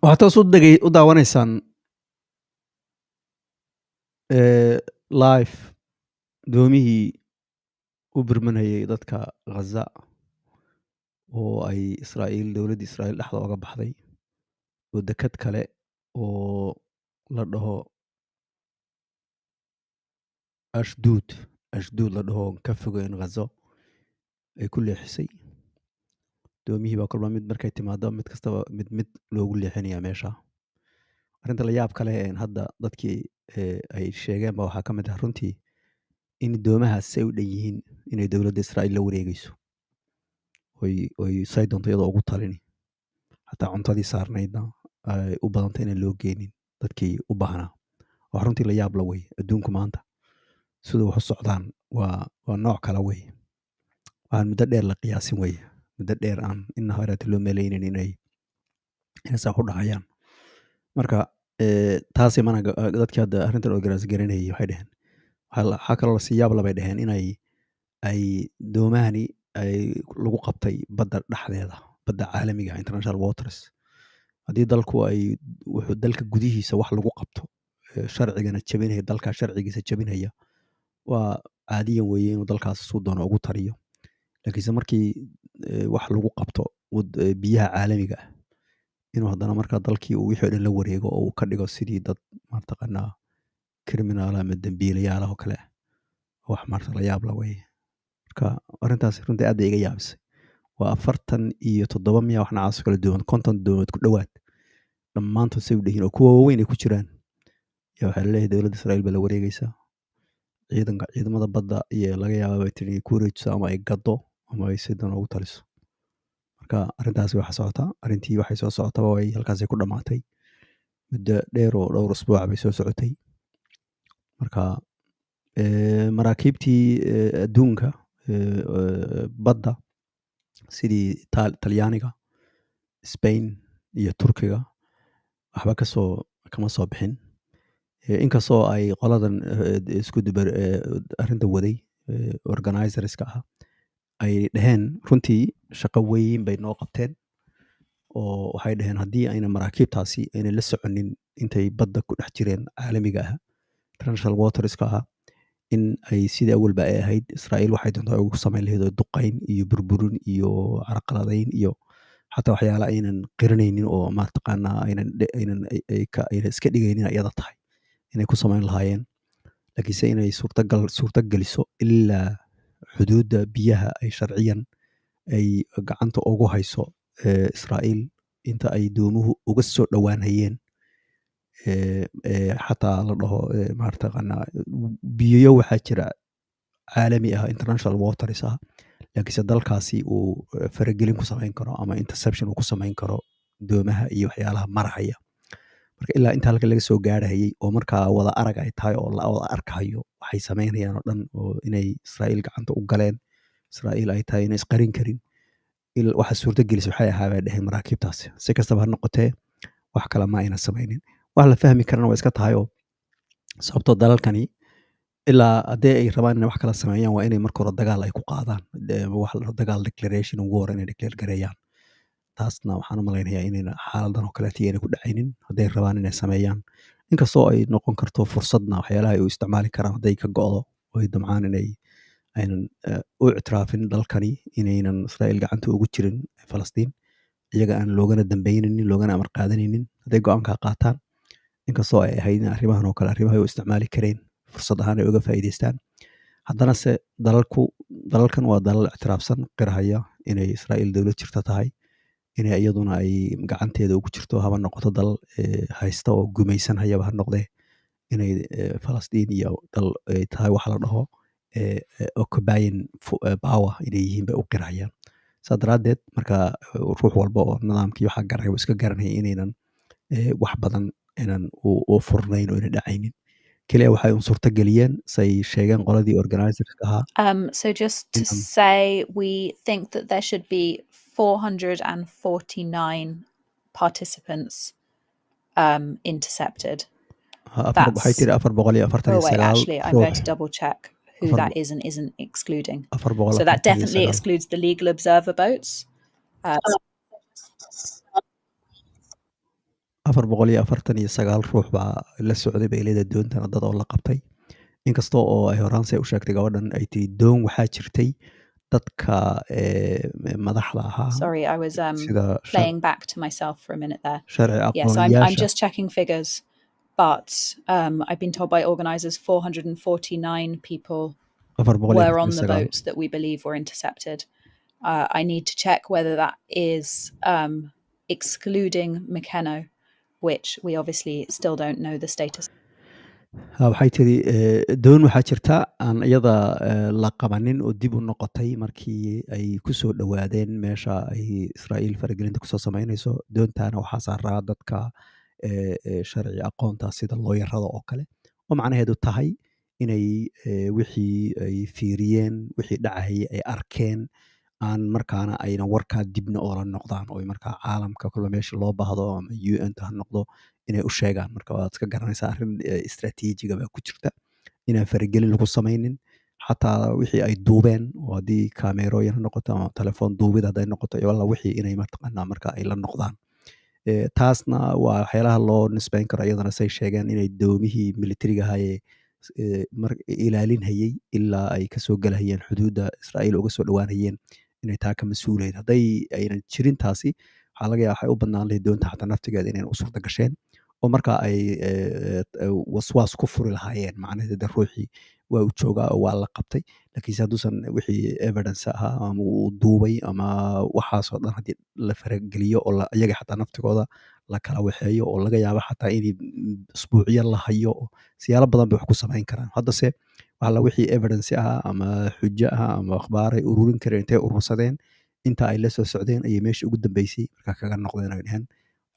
waxaad toos u daawanaysaan live doomihii u birmanayay dadka Gaza oo ay Israa'iil dowladda Israa'iil dhexda oga baxday oo dekad kale oo la dhaho Ashdod la dhaho ka fogeyn Gaza ay ku leexisay doomihii baa kolba mid markay timaado mid kastaba mid loogu leexinaya meesha arrinta la yaab kale ee hadda dadkii ay sheegeen baa waxaa ka mid ah runtii in doomahaas ay u dhan yihiin inay dowladda Israa'iil la wareegayso oy say doonto iyadoo ugu talini xataa cuntadii saarnaydna ay u badantay inaan loo geenin dadkii u baahnaa wax runtii la yaab la wey adduunku maanta sida wax u socdaan waa nooc kale wey waxaan muddo dheer la qiyaasin wey muddo dheer aan inna horeeta loo meelaynin inay saa ku dhacayaan marka taasi mana dadkii hadda arrintan organise garanayay waxay dheheen waxaa kaloo la sii yaab labay dheheen inay ay doomahani ay lagu qabtay badda dhexdeeda badda caalamiga international waters haddii dalku ay wuxuu dalka gudihiisa wax lagu qabto sharcigana jabinaya dalka sharcigiisa jabinaya waa caadiyan weeye inuu dalkaas suu doono ugu tariyo laakiinse markii wax lagu qabto biyaha caalamiga ah inuu haddana markaa dalkii uu wixii o dhan la wareego oo uu ka dhigo sidii dad mataqaanaa criminaala ama dembiilayaala oo kale wax marta la yaab la weye marka arrintaas runtii aad bay iga yaabisay waa 47 miya wax noocaas kala duwan 50 doomood ku dhowaad dhammaantood say u dhehiin oo kuwa waaweyn ay ku jiraan yaa waxaa laleeyahay dowladda Israa'iil baa la wareegaysaa ciidamada badda iyo laga yaabaa bay tiri ku wareejiso ama ay gado ama ay si doon ugu taliso marka arrintaasi waxa socota arrintii waxay soo socotaba way halkaasay ku dhammaatay muddo dheer oo dhowr usbuuc bay soo socotay marka maraakiibtii adduunka badda sidii talyaaniga Spain iyo Turkiga waxba kama soo bixin inkastoo ay qoladan isku dubar arrinta waday organizerska ah ay dhaheen runtii shaqo weyn bay noo qabteen oo waxay dhaheen haddii ayna maraakiibtaasi ayna la soconin intay badda ku dhex jireen caalamiga ah international waterska ah in ay sidii awalba ay ahayd Israa'iil waxay doontaa ugu samayn lahayd duqayn iyo burburin iyo carqaladayn iyo xataa waxyaala aynan qiranaynin oo mataqaanaa aynan iska dhigaynin iyada tahay inay ku samayn lahaayeen laakiinse inay suurta geliso ilaa xuduudda biyaha ay sharciyan ay gacanta ugu hayso Israa'iil inta ay doomuhu uga soo dhowaanayeen xataa la dhaho mataqaanaa biyo waxaa jira caalami ah international waters ah laakiinse dalkaasi uu faragelin ku samayn karo ama interception uu ku samayn karo doomaha iyo waxyaalaha marahaya marka ilaa inta halka laga soo gaarhayay oo markaa wada arag ay tahay oo la wada arkayo waxay samaynayaan oo dhan oo inay Israa'iil gacanta u galeen Israa'iil ay tahay inay isqarin karin waxa suurta gelisay waxay ahaabay dheheen maraakiibtaasi si kastaba ha noqotee wax kale ma ayna samaynin wax la fahmi karana waa iska tahay oo sababtoo dalalkani ilaa haddii ay rabaan inay wax kala sameeyaan waa inay marka hore dagaal ay ku qaadaan wax la dagaal declaration ugu hore inay declare gareeyaan taasna waxaan u malaynayaa inayna xaaladan oo kaleeto ayna ku dhacaynin hadday rabaan inay sameeyaan inkastoo ay noqon karto fursadna waxyaalaha ay u isticmaali karaan hadday ka go'do oo ay damcaan inay aynan u ictiraafin dalkani inaynan Israa'iil gacanta ugu jirin Falastiin iyaga aan loogana dambeynaynin loogana amar qaadanaynin hadday go'aankaa qaataan inkastoo ay ahayd in arrimahan oo kale arrimaha ay u isticmaali kareen fursad ahaan ay uga faa'iidaystaan haddana se dalalkan waa dalal ictiraafsan qirhaya inay Israa'iil dowlad jirta tahay inay iyaduna ay gacanteeda ugu jirto haba noqoto dal haysta oo gumaysan hayaba ha noqdee inay Falastiin iyo dal ay tahay waxa la dhaho occupying power inay yihiin bay u qirhayaan saa daraaddeed marka ruux walba oo nidaamkii waxaa garanaya iska garanaya inaynan wax badan inaan u furnayn oo ina dhacaynin kaliya waxay un suurta geliyeen say sheegeen qoladii organizerska ahaa So just to say, we think that there should be 449 participants intercepted. waxay tiri 449 Oh wait, actually, I'm going to double check who that is and isn't excluding. So that definitely excludes the legal observer boats. 449 ruux baa la socday bay leedahay doontan dad oo la qabtay inkastoo oo ay horaan say u sheegtay gabadhan ay tiri doon waxaa jirtay dadka madaxda ahaa Sorry, I was sida playing back to myself for a minute there. sharci Yes, I'm aqoonyaasha just checking figures, but I've been told by organisers 449 people were on the 449 boats that we believe were intercepted. I need to check whether that is excluding McKenna, which we obviously still don't know the status. waxay tiri doon waxaa jirta aan iyada la qabanin oo dib u noqotay markii ay kusoo dhowaadeen meesha ay Israa'iil faragelinta kusoo samaynayso doontaana waxaa saaraa dadka sharci aqoonta sida looyarada oo kale oo macnaheedu tahay inay wixii ay fiiriyeen wixii dhacayay ay arkeen aan markaana ayna warkaa dibna oola noqdaan oo markaa caalamka kula meesha loo baahdo ama UN ha noqdo inay u sheegaan marka waad iska garanaysaa arrin istaraatiijiga baa ku jirta inaan faragelin lagu samaynin xataa wixii ay duubeen oo haddii kaamerooyin ha noqoto ama telefoon duubid hadday noqoto iyo alla wixii inay mataqaanaa marka ay la noqdaan taasna waa waxyaalaha loo nisbayn karo iyadana say sheegeen inay doomihii militariga ahaayee ilaalinhayey ilaa ay kasoo galahayeen xuduudda Israa'iil uga soo dhowaanayeen inay taa ka mas-uulayd hadday aynan jirin taasi waxaa laga yaaba waxay u badnaan lahayd doonta xataa naftigeeda inayna u suurta gasheen oo marka ay waswaas ku furi lahaayeen macnaheeda ruuxii waa u joogaa oo waa la qabtay laakiinse hadduusan wixii evidence ahaa ama uu duubay ama waxaasoo dhan haddii la farageliyo oo iyaga xataa naftigooda la kala waxeeyo oo laga yaabo xataa in usbuucyo la hayo siyaalo badan bay wax ku samayn karaan haddase waxala wixii evidence ahaa ama xujo ahaa ama akhbaaray ururin kareen intay urursadeen inta ay la soo socdeen ayay meesha ugu dambeysay markaa kaga noqdeen ay dheheen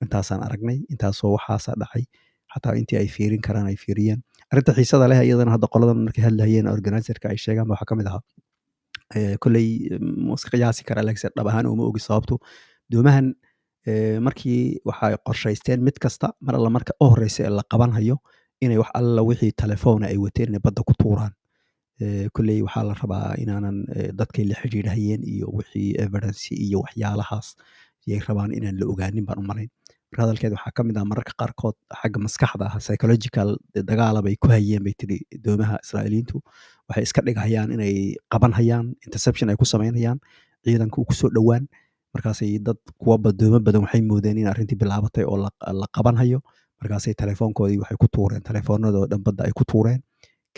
intaasaan aragnay intaasoo waxaasa dhacay xataa intii ay fiirin karaan ay fiiriyeen arrinta xiisada leh iyadana hadda qoladan markay hadlayeen organizerka ay sheegaan waxaa ka mid ahaa kolley iska qiyaasi kara laakiinse dhab ahaan uma ogi sababtu doomahan markii waxay qorshaysteen mid kasta mar alla marka u horeysa ee la qabanhayo inay wax alla wixii telefoona ay wateen inay badda ku tuuraan kolley waxaa la rabaa inaanan dadkay la xidhiidhayeen iyo wixii evidence iyo waxyaalahaas yay rabaan inaan la ogaanin baan u malayn marka hadalkeed waxaa ka mid ah mararka qaarkood xagga maskaxda ah psychological dagaala bay ku hayeen bay tiri doomaha Israa'iiliintu waxay iska dhigahayaan inay qabanhayaan interception ay ku samaynayaan ciidanka uu kusoo dhowaan markaasay dad kuwa doomo badan waxay moodeen in arrintii bilaabatay oo la qabanhayo markaasay telefoonkoodii waxay ku tuureen telefoonadoo dhan badda ay ku tuureen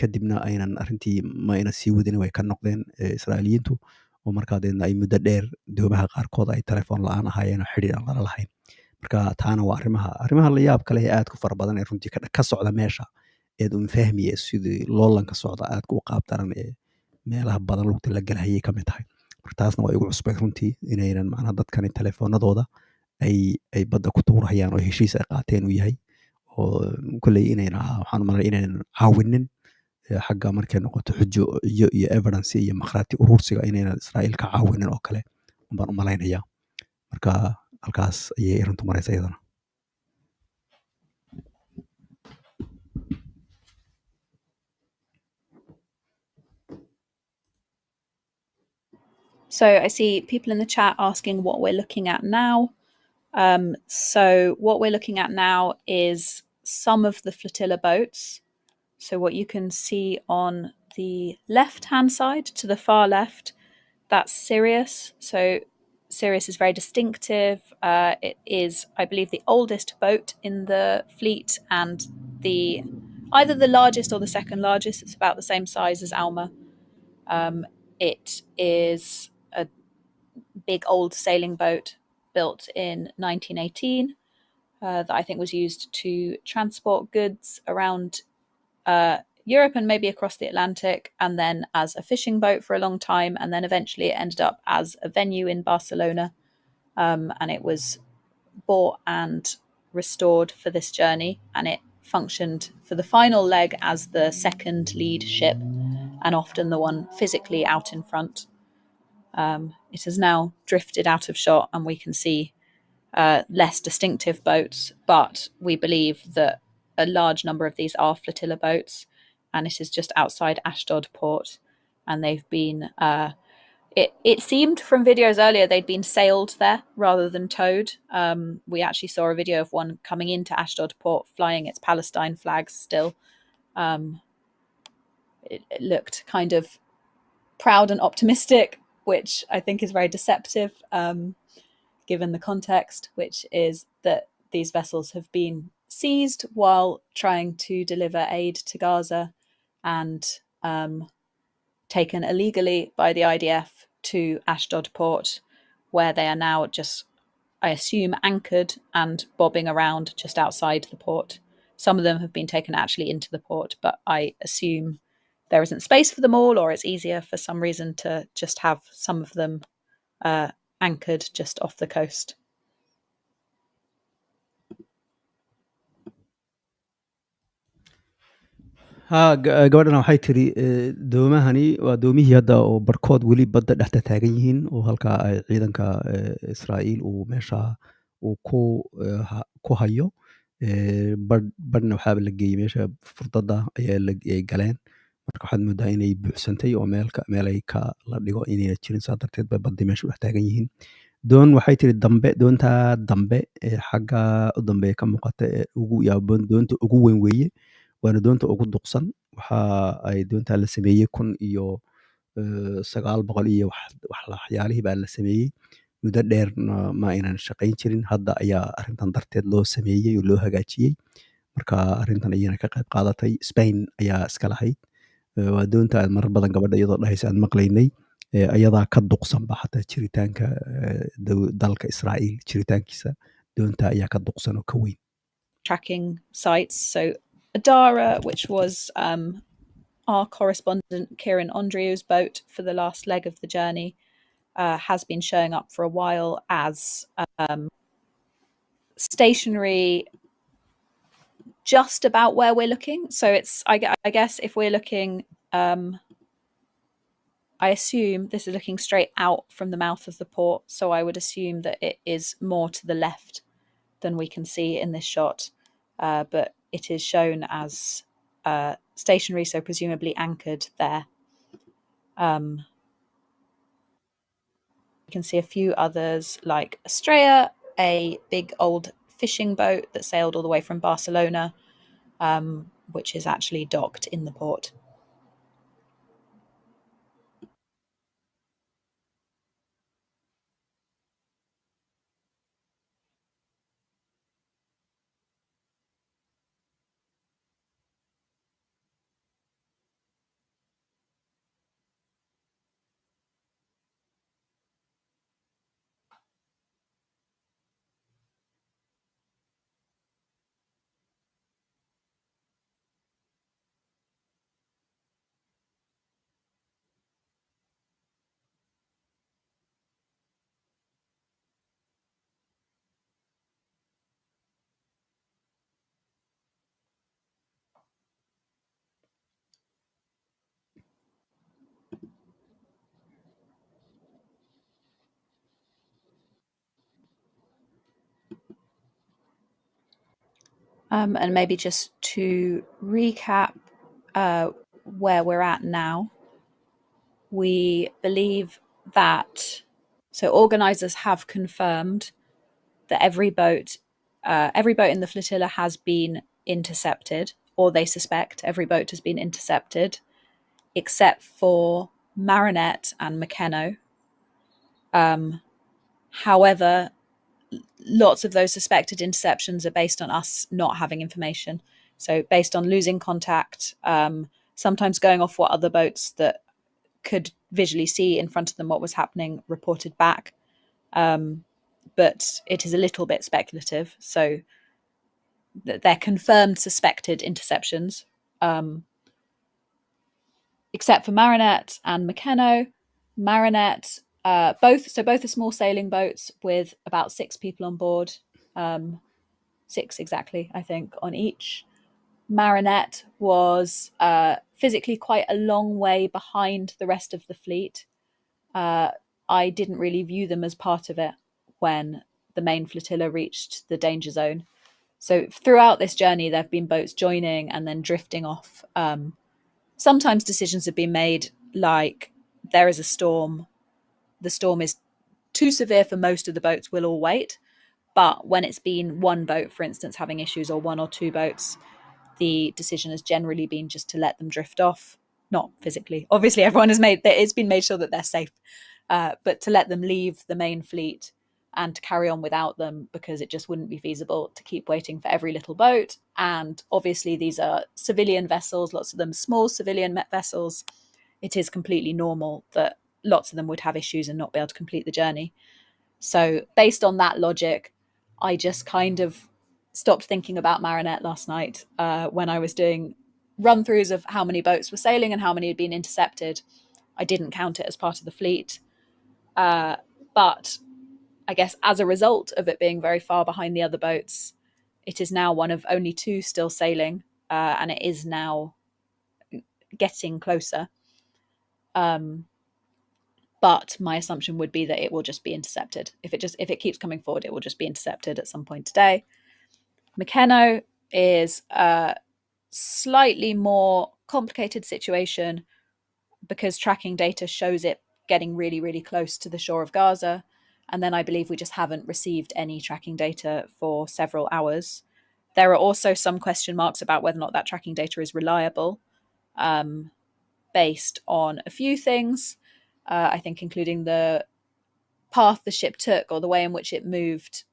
kadibna aynan arrintii ma ayna sii wadin way ka noqdeen Israa'iiliyiintu oo markaa deedna ay muddo dheer doomaha qaarkood ay telefoon la-aan ahaayeen oo xidhiir aan lala lahayn marka taana waa arrimaha la yaab kale ee aadka u fara badan ee runtii ka socda meesha eed un fahmiye sidii loolanka socda aadka u qaab daran ee meelaha badan lugta la galahayay ka mid tahay marka taasna waa igu cusbay runtii inaynan macnaha dadkani telefoonadooda ay badda ku tuurahayaan oo heshiis ay qaateen uu yahay oo kolley waxaan u malay inaynan caawinin xagga markay noqoto xujo iyo evidence iyo makhraati urursiga inaynan Israa'iil ka caawinin oo kale baan u malaynayaa marka halkaas ayay arrintu maraysa iyadana So I see people in the chat asking what we're looking at now. So what we're looking at now is some of the flotilla boats. So what you can see on the left-hand side to the far left, that's Sirius. So Sirius is very distinctive. It is, I believe, the oldest boat in the fleet and either the largest or the second largest. It's about the same size as Alma. It is a big old sailing boat built in 1918 that I think was used to transport goods around Europe and maybe across the Atlantic, and then as a fishing boat for a long time, and then eventually it ended up as a venue in Barcelona, and it was bought and restored for this journey, and it functioned for the final leg as the second lead ship and often the one physically out in front. It has now drifted out of shot and we can see less distinctive boats, but we believe that a large number of these are flotilla boats, and it is just outside Ashdod port, and they've been It seemed from videos earlier they'd been sailed there rather than towed. We actually saw a video of one coming into Ashdod port flying its Palestine flags still. It looked kind of proud and optimistic, which I think is very deceptive given the context, which is that these vessels have been seized while trying to deliver aid to Gaza and taken illegally by the IDF to Ashdod port, where they are now just, I assume, anchored and bobbing around just outside the port. Some of them have been taken actually into the port, but I assume there isn't space for them all, or it's easier for some reason to just have some of them anchored just off the coast. gabadhana waxay tiri doomahani waa doomihii hadda oo barkood weli badda dhexda taagan yihiin oo halkaa ay ciidanka Israa'iil uu meesha uu ku hayo badhna waxaaba la geeyey meesha furdada ay galeen marka waxaad moodaa inay buuxsantay oo meel ay ka la dhigo inayna jirin saa darteed bay baddii meesha dhex taagan yihiin doon waxay tiri doontaa dambe xagga u dambeeya ka muuqata doonta ugu weyn weeye waana doonta ugu duqsan waxa ay doontaa la sameeyey 1900 iyo waxyaalihii baa la sameeyey muddo dheerna ma aynan shaqayn jirin hadda ayaa arrintan darteed loo sameeyey oo loo hagaajiyey marka arrintan ayayna ka qayb qaadatay Spain ayaa iska lahayd waa doonta aad marar badan gabadha iyadoo dhahaysa aan maqlaynay ayadaa ka duqsan ba xataa jiritaanka dalka Israa'iil jiritaankiisa doonta ayaa ka duqsan oo ka weyn tracking sites. So Adara, which was our correspondent Kieran Andrew's boat for the last leg of the journey, has been showing up for a while as stationary just about where we're looking. So it's, I guess if we're looking, I assume this is looking straight out from the mouth of the port. So I would assume that it is more to the left than we can see in this shot. But it is shown as stationary, so presumably anchored there. You can see a few others like Estrella, a big old fishing boat that sailed all the way from Barcelona, which is actually docked in the port. And maybe just to recap where we're at now, we believe that, so organisers have confirmed that every boat in the flotilla has been intercepted, or they suspect every boat has been intercepted, except for Marinette and McKenna. However, lots of those suspected interceptions are based on us not having information. So based on losing contact, sometimes going off what other boats that could visually see in front of them what was happening reported back. But it is a little bit speculative. So they're confirmed suspected interceptions, except for Marinette and McKenna. Marinette, both are small sailing boats with about 6 people on board. 6 exactly, I think, on each. Marinette was physically quite a long way behind the rest of the fleet. I didn't really view them as part of it when the main flotilla reached the danger zone. So throughout this journey, there have been boats joining and then drifting off. Sometimes decisions have been made like there is a storm, the storm is too severe for most of the boats, we'll all wait. But when it's been one boat, for instance, having issues, or one or two boats, the decision has generally been just to let them drift off. Not physically. Obviously, it's been made sure that they're safe, but to let them leave the main fleet and to carry on without them, because it just wouldn't be feasible to keep waiting for every little boat. And obviously, these are civilian vessels, lots of them small civilian vessels. It is completely normal that lots of them would have issues and not be able to complete the journey. So based on that logic, I just kind of stopped thinking about Marinette last night when I was doing run-throughs of how many boats were sailing and how many had been intercepted. I didn't count it as part of the fleet. But I guess as a result of it being very far behind the other boats, it is now one of only two still sailing, and it is now getting closer. But my assumption would be that it will just be intercepted. If it keeps coming forward, it will just be intercepted at some point today. Mekeno is a slightly more complicated situation because tracking data shows it getting really, really close to the shore of Gaza. And then I believe we just haven't received any tracking data for several hours. There are also some question marks about whether or not that tracking data is reliable, based on a few things, I think including the path the ship took or the way in which it moved,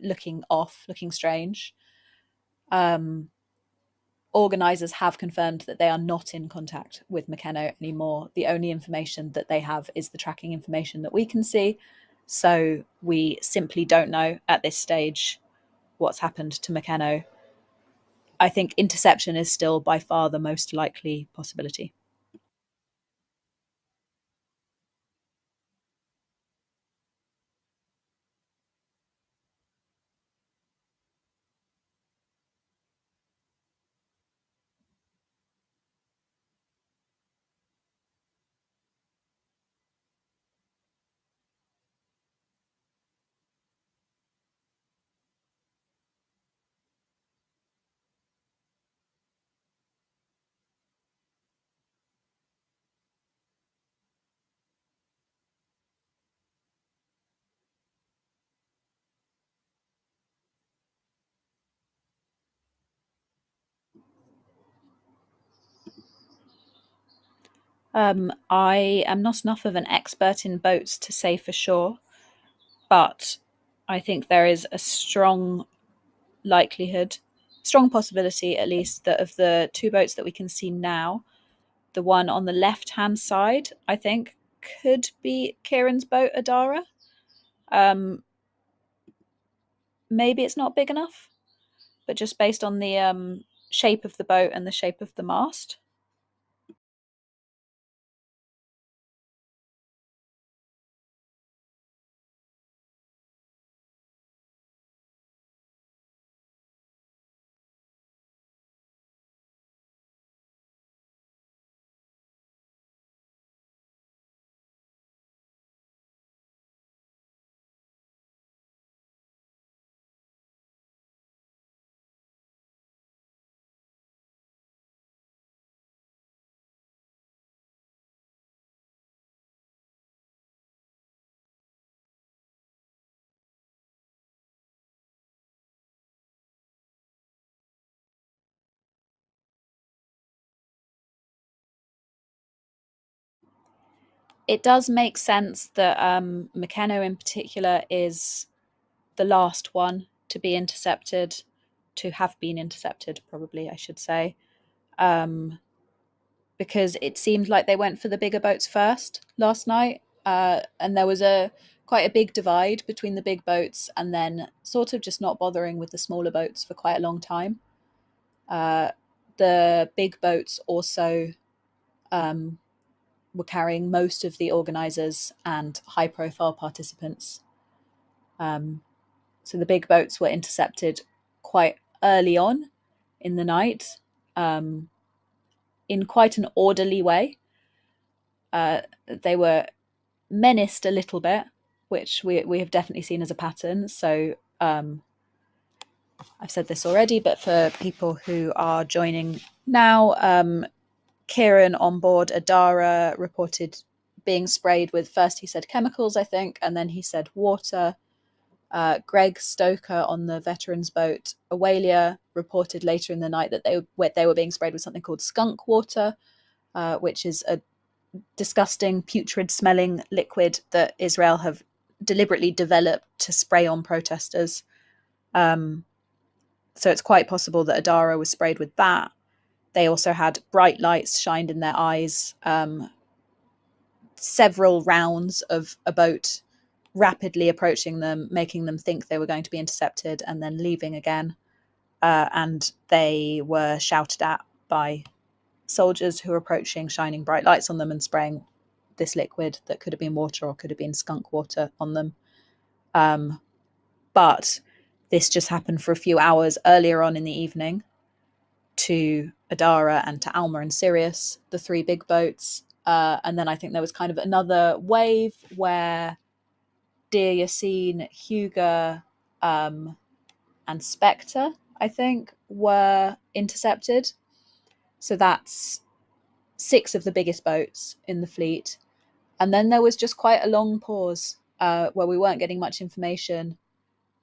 looking strange. Organisers have confirmed that they are not in contact with Mekeno anymore. The only information that they have is the tracking information that we can see. So we simply don't know at this stage what's happened to Mekeno. I think interception is still by far the most likely possibility. I am not enough of an expert in boats to say for sure, but I think there is a strong likelihood, strong possibility at least, that of the two boats that we can see now, the one on the left-hand side, I think, could be Kieran's boat, Adara. Maybe it's not big enough, but just based on the shape of the boat and the shape of the mast. It does make sense that Mekeno in particular is the last one to be intercepted, to have been intercepted, probably, I should say, because it seemed like they went for the bigger boats first last night, and there was quite a big divide between the big boats and then sort of just not bothering with the smaller boats for quite a long time. The big boats also were carrying most of the organisers and high-profile participants. So the big boats were intercepted quite early on in the night, in quite an orderly way. They were menaced a little bit, which we have definitely seen as a pattern. So I've said this already, but for people who are joining now, Kieran on board Adara reported being sprayed with, first he said chemicals, I think, and then he said water. Greg Stoker on the veterans boat Aurelia reported later in the night that they were being sprayed with something called skunk water, which is a disgusting, putrid smelling liquid that Israel have deliberately developed to spray on protesters. So it's quite possible that Adara was sprayed with that. They also had bright lights shined in their eyes, several rounds of a boat rapidly approaching them, making them think they were going to be intercepted and then leaving again. And they were shouted at by soldiers who were approaching, shining bright lights on them and spraying this liquid that could have been water or could have been skunk water on them. But this just happened for a few hours earlier on in the evening to Adara and to Alma and Sirius, the three big boats. And then I think there was kind of another wave where Dear Yassine, Hugo, and Spectre, I think, were intercepted. So that's 6 of the biggest boats in the fleet. And then there was just quite a long pause where we weren't getting much information.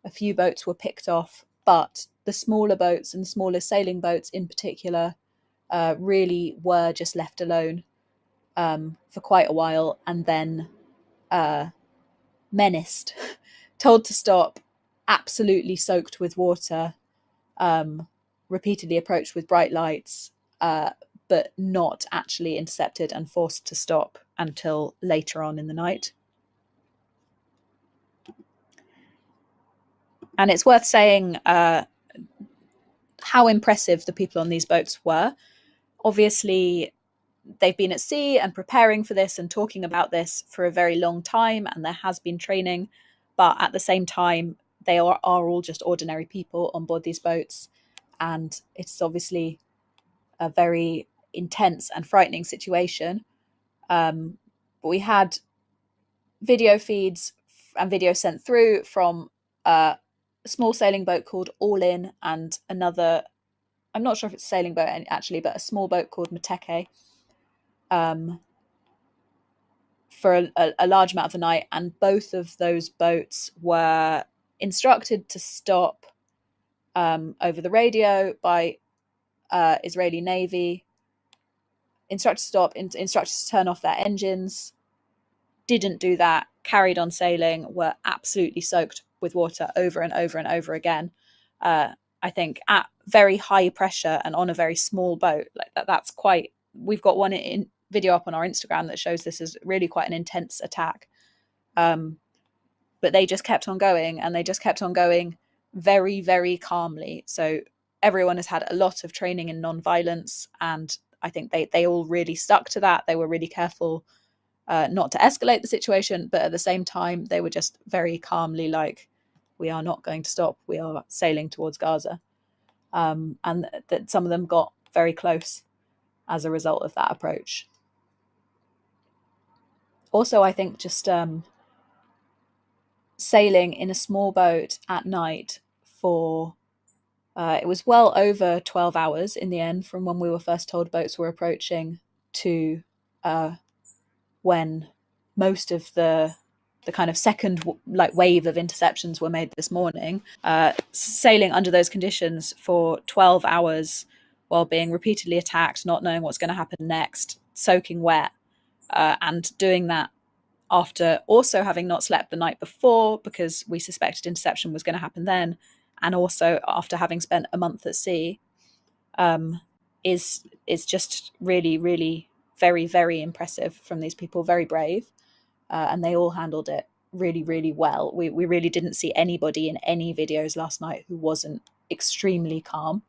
A few boats were picked off, but the smaller boats and smaller sailing boats in particular really were just left alone for quite a while, and then menaced, told to stop, absolutely soaked with water, repeatedly approached with bright lights, but not actually intercepted and forced to stop until later on in the night. And it's worth saying how impressive the people on these boats were. Obviously, they've been at sea and preparing for this and talking about this for a very long time, and there has been training, but at the same time, they are all just ordinary people on board these boats, and it's obviously a very intense and frightening situation. But we had video feeds and video sent through from a small sailing boat called All In and another, I'm not sure if it's a sailing boat actually, but a small boat called Mateke, for a large amount of the night. And both of those boats were instructed to stop over the radio by Israeli Navy, instructed to stop, instructed to turn off their engines, didn't do that, carried on sailing, were absolutely soaked with water over and over and over again. I think at very high pressure and on a very small boat like that. That's quite. We've got one in video up on our Instagram that shows this is really quite an intense attack. But they just kept on going, and they just kept on going very, very calmly. So everyone has had a lot of training in non-violence, and I think they all really stuck to that. They were really careful not to escalate the situation, but at the same time, they were just very calmly like, we are not going to stop. We are sailing towards Gaza. And that some of them got very close as a result of that approach. Also, I think just sailing in a small boat at night for, it was well over 12 hours in the end from when we were first told boats were approaching to when most of the kind of second wave of interceptions were made this morning. Sailing under those conditions for 12 hours while being repeatedly attacked, not knowing what's going to happen next, soaking wet, and doing that after also having not slept the night before because we suspected interception was going to happen then, and also after having spent a month at sea, is just really, really very, very impressive from these people, very brave. And they all handled it really, really well. We really didn't see anybody in any videos last night who wasn't extremely calm.